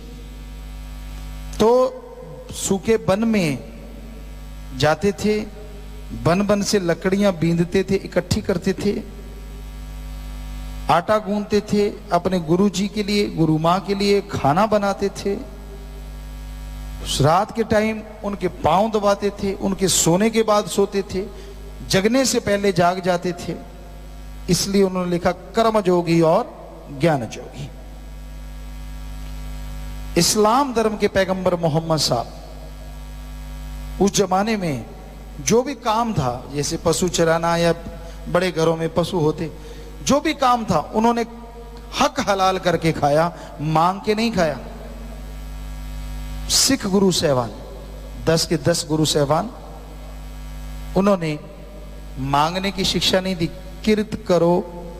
तो सूखे वन में जाते थे, बन बन से लकड़ियां बींधते थे, इकट्ठी करते थे, आटा गूंथते थे, अपने गुरु जी के लिए, गुरु माँ के लिए खाना बनाते थे। रात के टाइम उनके पांव दबाते थे, उनके सोने के बाद सोते थे, जगने से पहले जाग जाते थे। इसलिए उन्होंने लिखा कर्म जोगी और ज्ञान जोगी। इस्लाम धर्म के पैगंबर मोहम्मद साहब उस जमाने में जो भी काम था, जैसे पशु चराना या बड़े घरों में पशु होते, जो भी काम था उन्होंने हक हलाल करके खाया, मांग के नहीं खाया। सिख गुरु सहवान, 10 के 10 गुरु सहवान, उन्होंने मांगने की शिक्षा नहीं दी। किरत करो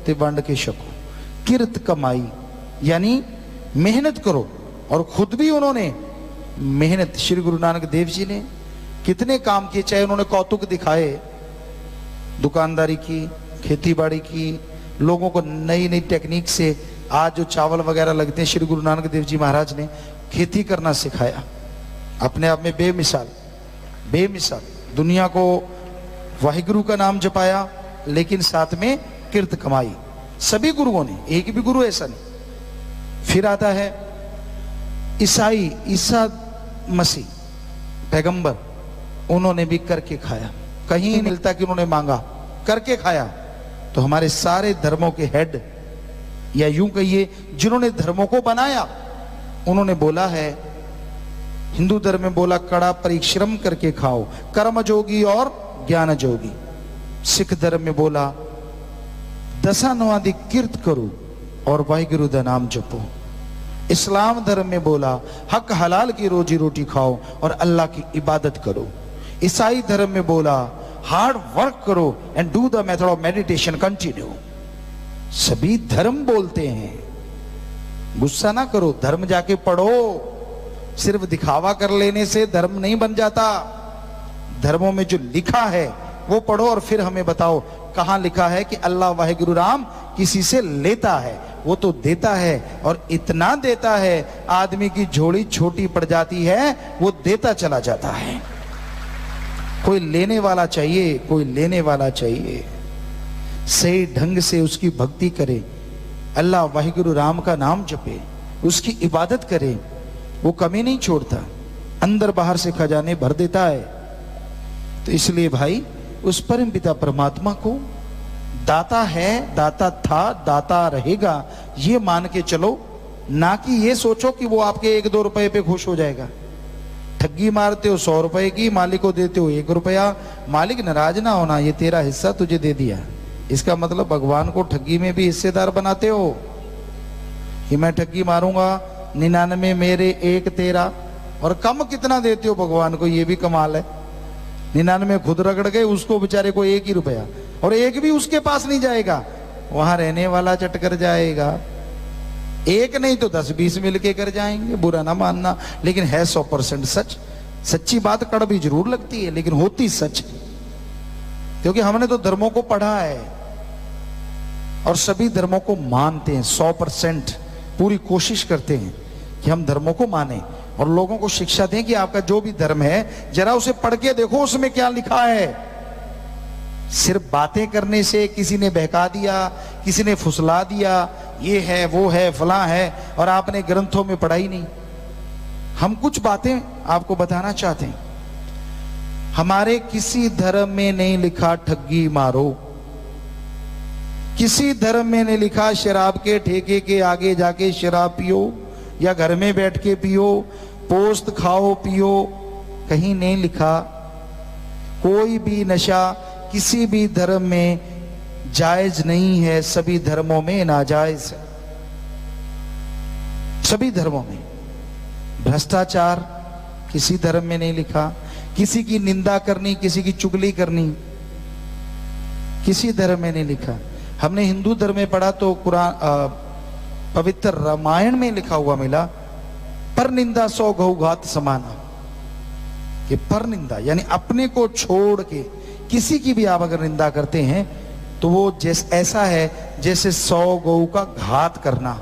ते वंड के शको, किरत कमाई यानी मेहनत करो। और खुद भी उन्होंने मेहनत, श्री गुरु नानक देव जी ने कितने काम किए, चाहे उन्होंने कौतुक दिखाए, दुकानदारी की, खेती बाड़ी की, लोगों को नई नई टेक्निक से आज जो चावल वगैरह लगते हैं, श्री गुरु नानक देव जी महाराज ने खेती करना सिखाया। अपने आप में बेमिसाल, बेमिसाल दुनिया को वाहिगुरु का नाम जपाया, लेकिन साथ में किरत कमाई। सभी गुरुओं ने, एक भी गुरु ऐसा नहीं। फिर आता है ईसाई, ईसा मसीह पैगंबर, उन्होंने भी करके खाया। कहीं नहीं मिलता कि उन्होंने मांगा, करके खाया। तो हमारे सारे धर्मों के हेड, या यूं कहिए जिन्होंने धर्मों को बनाया, उन्होंने बोला है, हिंदू धर्म में बोला कड़ा परिश्रम करके खाओ, कर्म जोगी और ज्ञान जोगी। सिख धर्म में बोला दशानुवादी कीर्त करो और वाहिगुरु दा नाम जपो। इस्लाम धर्म में बोला हक हलाल की रोजी रोटी खाओ और अल्लाह की इबादत करो। ईसाई धर्म में बोला हार्ड वर्क करो and do the method of meditation continue. सभी धर्म बोलते हैं। गुस्सा ना करो, धर्म जाके पढ़ो। सिर्फ दिखावा कर लेने से धर्म नहीं बन जाता। धर्मों में जो लिखा है वो पढ़ो और फिर हमें बताओ कहां लिखा है कि अल्लाह वाहिगुरु राम किसी से लेता है। वो तो देता है और इतना देता है, आदमी की झोली छोटी पड़ जाती है, वो देता चला जाता है। कोई लेने वाला चाहिए, कोई लेने वाला चाहिए। सही ढंग से उसकी भक्ति करे, अल्लाह वाहिगुरु राम का नाम जपे, उसकी इबादत करे, वो कमी नहीं छोड़ता, अंदर बाहर से खजाने भर देता है। तो इसलिए भाई उस परम पिता परमात्मा को दाता है, दाता था, दाता रहेगा, ये मान के चलो। ना कि ये सोचो कि वो आपके 1-2 रुपए पे खुश हो जाएगा। ठगी मारते हो 100 रुपए की, मालिक को देते हो 1 रुपया, मालिक नाराज ना होना, ये तेरा हिस्सा तुझे दे दिया। इसका मतलब भगवान को ठगी में भी हिस्सेदार बनाते हो कि मैं ठगी मारूंगा, 99 मेरे 1 तेरा। और कम कितना देते हो भगवान को, ये भी कमाल है। 99 खुद रगड़ गए, उसको बेचारे को 1 ही रुपया, और 1 भी उसके पास नहीं जाएगा, वहां रहने वाला चट कर जाएगा। 1 नहीं तो 10-20 मिलके कर जाएंगे, बुरा ना मानना, लेकिन है 100% सच। सच्ची बात कड़वी जरूर लगती है लेकिन होती सच है, क्योंकि हमने तो धर्मों को पढ़ा है और सभी धर्मों को मानते हैं। 100% पूरी कोशिश करते हैं कि हम धर्मों को माने और लोगों को शिक्षा दें कि आपका जो भी धर्म है जरा उसे पढ़ के देखो उसमें क्या लिखा है। सिर्फ बातें करने से किसी ने बहका दिया, किसी ने फुसला दिया, ये है वो है फलां है, और आपने ग्रंथों में पढ़ा ही नहीं। हम कुछ बातें आपको बताना चाहते हैं। हमारे किसी धर्म में नहीं लिखा ठगी मारो, किसी धर्म में नहीं लिखा शराब के ठेके के आगे जाके शराब पियो या घर में बैठ के पियो, पोस्त खाओ पियो, कहीं नहीं लिखा। कोई भी नशा किसी भी धर्म में जायज नहीं है, सभी धर्मों में नाजायज है। सभी धर्मों में भ्रष्टाचार किसी धर्म में नहीं लिखा, किसी की निंदा करनी, किसी की चुगली करनी किसी धर्म में नहीं लिखा। हमने हिंदू धर्म में पढ़ा तो कुरान पवित्र रामायण में लिखा हुआ मिला, पर निंदा 100 गौघात समाना। कि पर निंदा यानी अपने को छोड़ के किसी की भी आप अगर निंदा करते हैं तो वो ऐसा है जैसे 100 गौ का घात करना।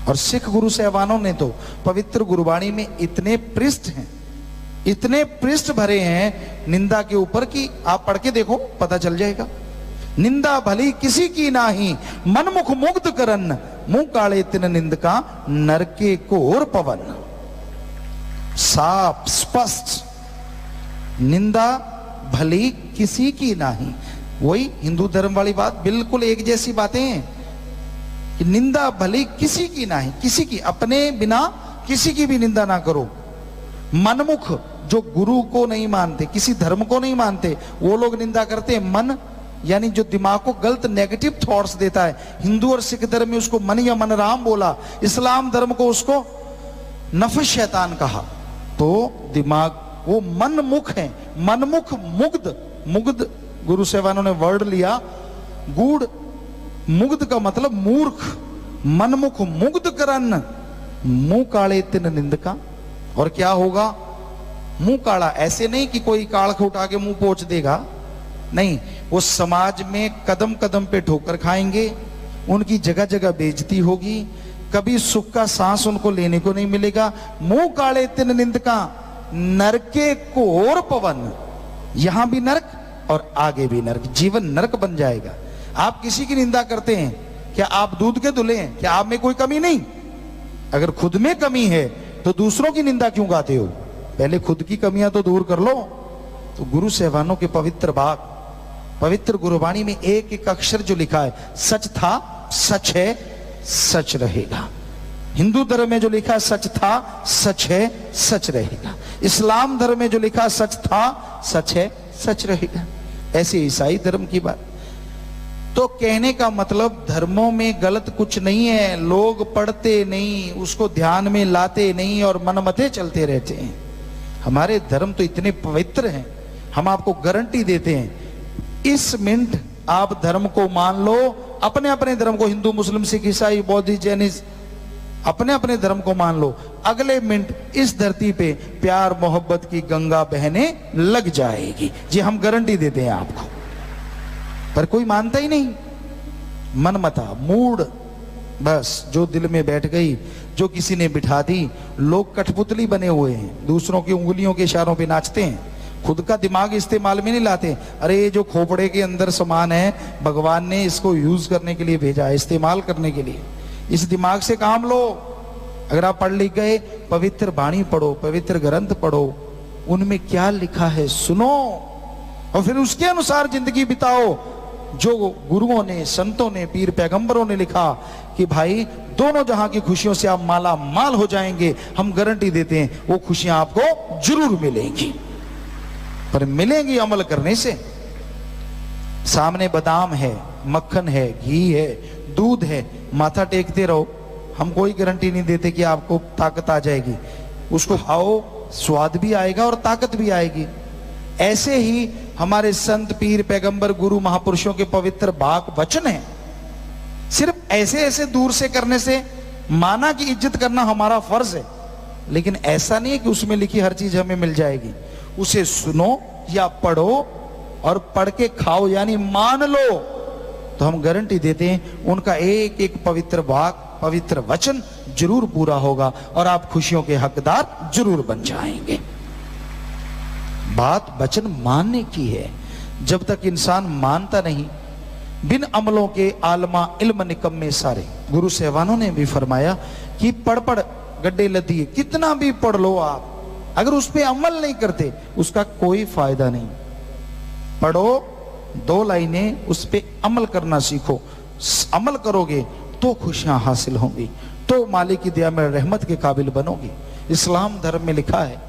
और सिख गुरु साहबानों ने तो पवित्र गुरुवाणी में इतने पृष्ठ हैं, इतने पृष्ठ भरे हैं निंदा के ऊपर कि आप पढ़ के देखो पता चल जाएगा। निंदा भली किसी की नाही, मनमुख मुग्ध करन, मुंह काले तिन निंदका, नरके घोर पवन। साफ स्पष्ट, निंदा भली किसी की नाही। वही हिंदू धर्म वाली बात, बिल्कुल एक जैसी बातें हैं कि निंदा भली किसी की नाही, किसी की, अपने बिना किसी की भी निंदा ना करो। मनमुख, जो गुरु को नहीं मानते, किसी धर्म को नहीं मानते, वो लोग निंदा करते हैं। मन यानी जो दिमाग को गलत नेगेटिव थॉट्स देता है। हिंदू और सिख धर्म में उसको मन या मन राम बोला, इस्लाम धर्म को उसको नफस शैतान कहा। तो दिमाग वो मनमुख है, मनमुख मुग्ध। मुग्ध गुरु साहबानों ने वर्ड लिया, गूढ़ मुग्ध का मतलब मूर्ख। मनमुख मुग्ध करन, मुंह काले तिन निंदका। और क्या होगा मुंह काला? ऐसे नहीं कि कोई कालख उठा के मुंह पोंछ देगा, नहीं, वो समाज में कदम कदम पे ठोकर खाएंगे, उनकी जगह जगह बेइज्जती होगी, कभी सुख का सांस उनको लेने को नहीं मिलेगा। मुंह काले तिन निंदका, नरके घोर पवन। यहां भी नरक और आगे भी नरक, जीवन नरक बन जाएगा। आप किसी की निंदा करते हैं, क्या आप दूध के धुले हैं? क्या आप में कोई कमी नहीं? अगर खुद में कमी है तो दूसरों की निंदा क्यों गाते हो? पहले खुद की कमियां तो दूर कर लो। तो गुरु साहबानों के पवित्र बात, पवित्र गुरुवाणी में एक एक अक्षर जो लिखा है, सच था, सच है, सच रहेगा। हिंदू धर्म में जो लिखा है सच था, सच है, सच रहेगा। इस्लाम धर्म में जो लिखा सच था, सच है, सच रहेगा। ऐसे ईसाई धर्म की बात। तो कहने का मतलब धर्मों में गलत कुछ नहीं है, लोग पढ़ते नहीं, उसको ध्यान में लाते नहीं और मनमते चलते रहते हैं। हमारे धर्म तो इतने पवित्र हैं, हम आपको गारंटी देते हैं इस मिनट आप धर्म को मान लो, अपने अपने धर्म को, हिंदू मुस्लिम सिख ईसाई बौद्धिस्ट जैनिस्ट, अपने अपने धर्म को मान लो, अगले मिनट इस धरती पे प्यार मोहब्बत की गंगा बहने लग जाएगी। जी हम गारंटी देते हैं आपको। पर कोई मानता ही नहीं, मनमता मूड, बस जो दिल में बैठ गई, जो किसी ने बिठा दी। लोग कठपुतली बने हुए हैं, दूसरों की उंगलियों के इशारों पे नाचते हैं, खुद का दिमाग इस्तेमाल में नहीं लाते। अरे ये जो खोपड़े के अंदर सामान है, भगवान ने इसको यूज करने के लिए भेजा है, इस्तेमाल करने के लिए। इस दिमाग से काम लो। अगर आप पढ़ लिख गए, पवित्र वाणी पढ़ो, पवित्र ग्रंथ पढ़ो, उनमें क्या लिखा है सुनो और फिर उसके अनुसार जिंदगी बिताओ। जो गुरुओं ने, संतों ने, पीर पैगंबरों ने लिखा कि भाई दोनों जहां की खुशियों से आप माला माल हो जाएंगे, हम गारंटी देते हैं वो खुशियां आपको जरूर मिलेंगी। पर मिलेंगी अमल करने से। सामने बादाम है, मक्खन है, घी है, दूध है, माथा टेकते रहो, हम कोई गारंटी नहीं देते कि आपको ताकत आ जाएगी। उसको खाओ, स्वाद भी आएगा और ताकत भी आएगी। ऐसे ही हमारे संत पीर पैगंबर गुरु महापुरुषों के पवित्र वाक वचन है। सिर्फ ऐसे ऐसे दूर से करने से माना की इज्जत करना हमारा फर्ज है, लेकिन ऐसा नहीं है कि उसमें लिखी हर चीज हमें मिल जाएगी। उसे सुनो या पढ़ो और पढ़ के खाओ, यानी मान लो, तो हम गारंटी देते हैं उनका एक एक पवित्र वाक, पवित्र वचन जरूर पूरा होगा और आप खुशियों के हकदार जरूर बन जाएंगे। बात वचन मानने की है। जब तक इंसान मानता नहीं, बिन अमलों के आलमा इल्म निकम्मे सारे। गुरु साहबानों ने भी फरमाया कि पढ़ पढ़ गड्ढे लदिए, कितना भी पढ़ लो आप, अगर उस पर अमल नहीं करते उसका कोई फायदा नहीं। पढ़ो, 2 लाइनें, उस पर अमल करना सीखो। अमल करोगे तो खुशियां हासिल होंगी, तो मालिक की दया में रहमत के काबिल बनोगे। इस्लाम धर्म में लिखा है,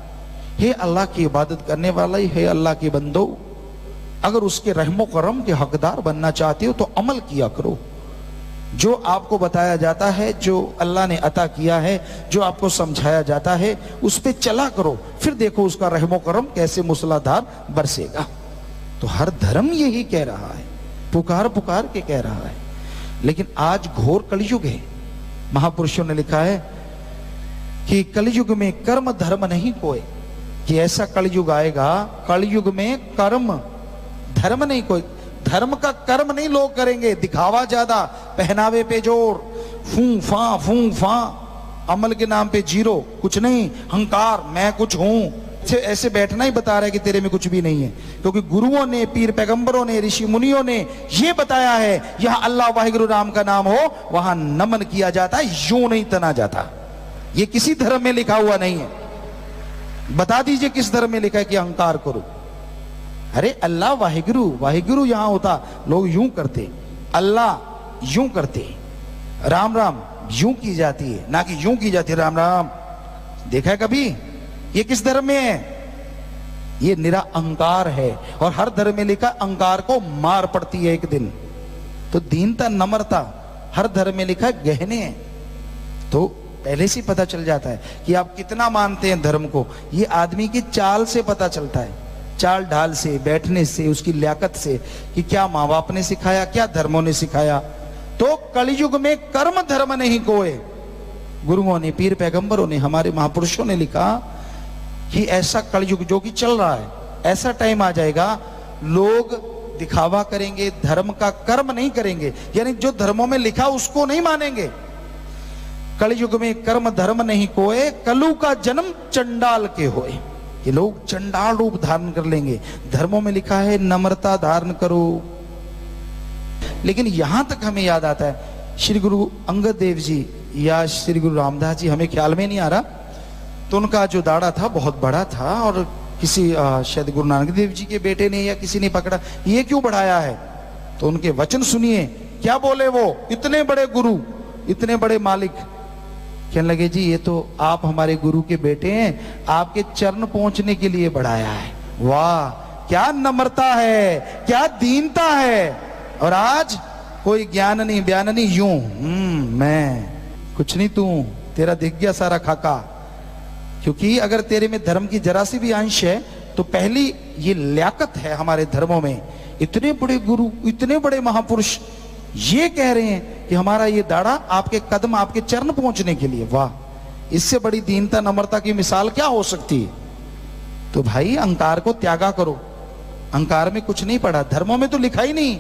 हे अल्लाह की इबादत करने वाला ही है अल्लाह के बंदो, अगर उसके रहमो करम के हकदार बनना चाहते हो तो अमल किया करो। जो आपको बताया जाता है, जो अल्लाह ने अता किया है, जो आपको समझाया जाता है, उस पे चला करो, फिर देखो उसका रहमो करम कैसे मूसलाधार बरसेगा। तो हर धर्म यही कह रहा है, पुकार पुकार के कह रहा है। लेकिन आज घोर कलयुग है। महापुरुषों ने लिखा है कि कलयुग में कर्म धर्म नहीं कोई, कि ऐसा कलयुग आएगा, कलयुग में कर्म धर्म नहीं कोई। धर्म का कर्म नहीं लोग करेंगे, दिखावा ज्यादा, पहनावे पे जोर, फू फा, अमल के नाम पे जीरो, कुछ नहीं, अहंकार, मैं कुछ हूं। ऐसे बैठना ही बता रहा है कि तेरे में कुछ भी नहीं है, क्योंकि गुरुओं ने, पीर पैगंबरों ने, ऋषि मुनियों ने ये बताया है, यहां अल्लाह वाहिगुरु राम का नाम हो वहां नमन किया जाता है, यूं नहीं तना जाता। ये किसी धर्म में लिखा हुआ नहीं है। बता दीजिए किस धर्म में लिखा है कि अहंकार करो। अरे अल्लाह वाहिगुरु, वाहिगुरु यहां होता, लोग यूं करते, अल्लाह यूं करते, राम राम यूं की जाती है, ना कि यूं की जाती है राम राम। देखा है कभी? ये किस धर्म में है? ये निरा अहंकार है। और हर धर्म में लिखा अहंकार को मार पड़ती है एक दिन। तो दीनता, नम्रता हर धर्म में लिखा गहने हैं। तो पहले से पता चल जाता है कि आप कितना मानते हैं धर्म को। ये आदमी की चाल से पता चलता है, चाल ढाल से, बैठने से, उसकी लियाकत से, कि क्या माँ बाप ने सिखाया, क्या धर्मों ने सिखाया। तो कलयुग में कर्म धर्म नहीं कोई। गुरुओं ने, पीर पैगंबरों ने, हमारे महापुरुषों ने लिखा कि ऐसा कलयुग जो कि चल रहा है, ऐसा टाइम आ जाएगा लोग दिखावा करेंगे, धर्म का कर्म नहीं करेंगे, यानी जो धर्मों में लिखा उसको नहीं मानेंगे। कलयुग में कर्म धर्म नहीं कोए, कलु का जन्म चंडाल के होए। ये लोग चंडाल रूप धारण कर लेंगे। धर्मों में लिखा है नम्रता धारण करो। लेकिन यहां तक हमें याद आता है, श्री गुरु अंगद देव जी या श्री गुरु रामदास जी, हमें ख्याल में नहीं आ रहा, तो उनका जो दाढ़ा था बहुत बड़ा था, और किसी शायद गुरु नानक देव जी के बेटे ने या किसी ने पकड़ा, ये क्यों बढ़ाया है? तो उनके वचन सुनिए, क्या बोले वो, इतने बड़े गुरु, इतने बड़े मालिक। कहने लगे जी ये तो आप हमारे गुरु के बेटे हैं, आपके चरण पहुंचने के लिए बढ़ाया है। वाह, क्या नम्रता है, क्या दीनता है। और आज कोई ज्ञान नहीं, बयान नहीं, यूं मैं कुछ नहीं, तू तेरा दिख गया सारा खाका। क्योंकि अगर तेरे में धर्म की जरा सी भी अंश है तो पहली ये लियाकत है हमारे धर्मों में इतने बड़े गुरु, इतने बड़े महापुरुष ये कह रहे हैं कि हमारा ये दाढ़ा आपके कदम, आपके चरण पहुंचने के लिए। वाह, इससे बड़ी दीनता नम्रता की मिसाल क्या हो सकती है। तो भाई अहंकार को त्यागा करो। अहंकार में कुछ नहीं पड़ा, धर्मों में तो लिखा ही नहीं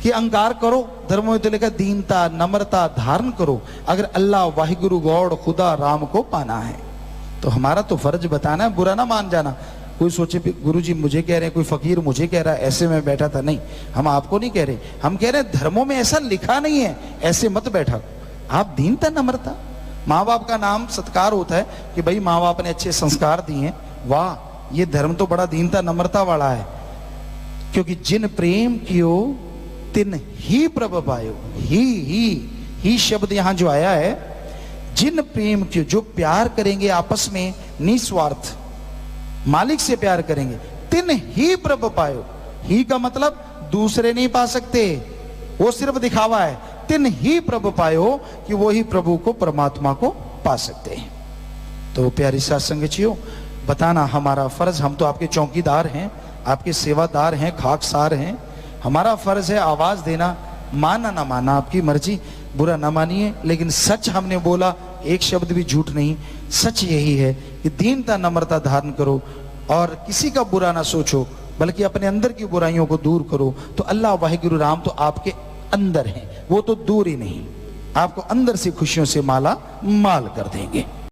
कि अहंकार करो, धर्मों में तो लिखा दीनता नम्रता धारण करो अगर अल्लाह वाहिगुरु गॉड खुदा राम को पाना है। तो हमारा तो फर्ज बताना है, बुरा ना मान जाना। कोई सोचे गुरु जी मुझे कह रहे हैं, कोई फकीर मुझे कह रहा है, ऐसे में बैठा था। नहीं, हम आपको नहीं कह रहे, हम कह रहे हैं धर्मों में ऐसा लिखा नहीं है, ऐसे मत बैठा। आप दीनता नम्रता, माँ बाप का नाम सत्कार होता है कि भाई माँ बाप ने अच्छे संस्कार दिए। वाह, ये धर्म तो बड़ा दीनता नम्रता वाला है। क्योंकि जिन प्रेम कियो तिन ही प्रभ पायो। ही शब्द यहां जो आया है, जिन प्रेम कियो, जो प्यार करेंगे आपस में निस्वार्थ, मालिक से प्यार करेंगे, तिन ही प्रभ पायो। ही का मतलब दूसरे नहीं पा सकते, वो सिर्फ दिखावा है। तिन ही प्रभ पायो कि वो ही प्रभु को, परमात्मा को पा सकते हैं। तो प्यारी साथ संगतियों, बताना हमारा फर्ज, हम तो आपके चौकीदार हैं, आपके सेवादार हैं, खाकसार हैं। हमारा फर्ज है आवाज देना, माना ना माना आपकी मर्जी, बुरा ना मानिए, लेकिन सच हमने बोला, एक शब्द भी झूठ नहीं। सच यही है कि दीनता नम्रता धारण करो और किसी का बुरा ना सोचो, बल्कि अपने अंदर की बुराइयों को दूर करो। तो अल्लाह वाहिगुरु राम तो आपके अंदर है, वो तो दूर ही नहीं, आपको अंदर से खुशियों से माला माल कर देंगे।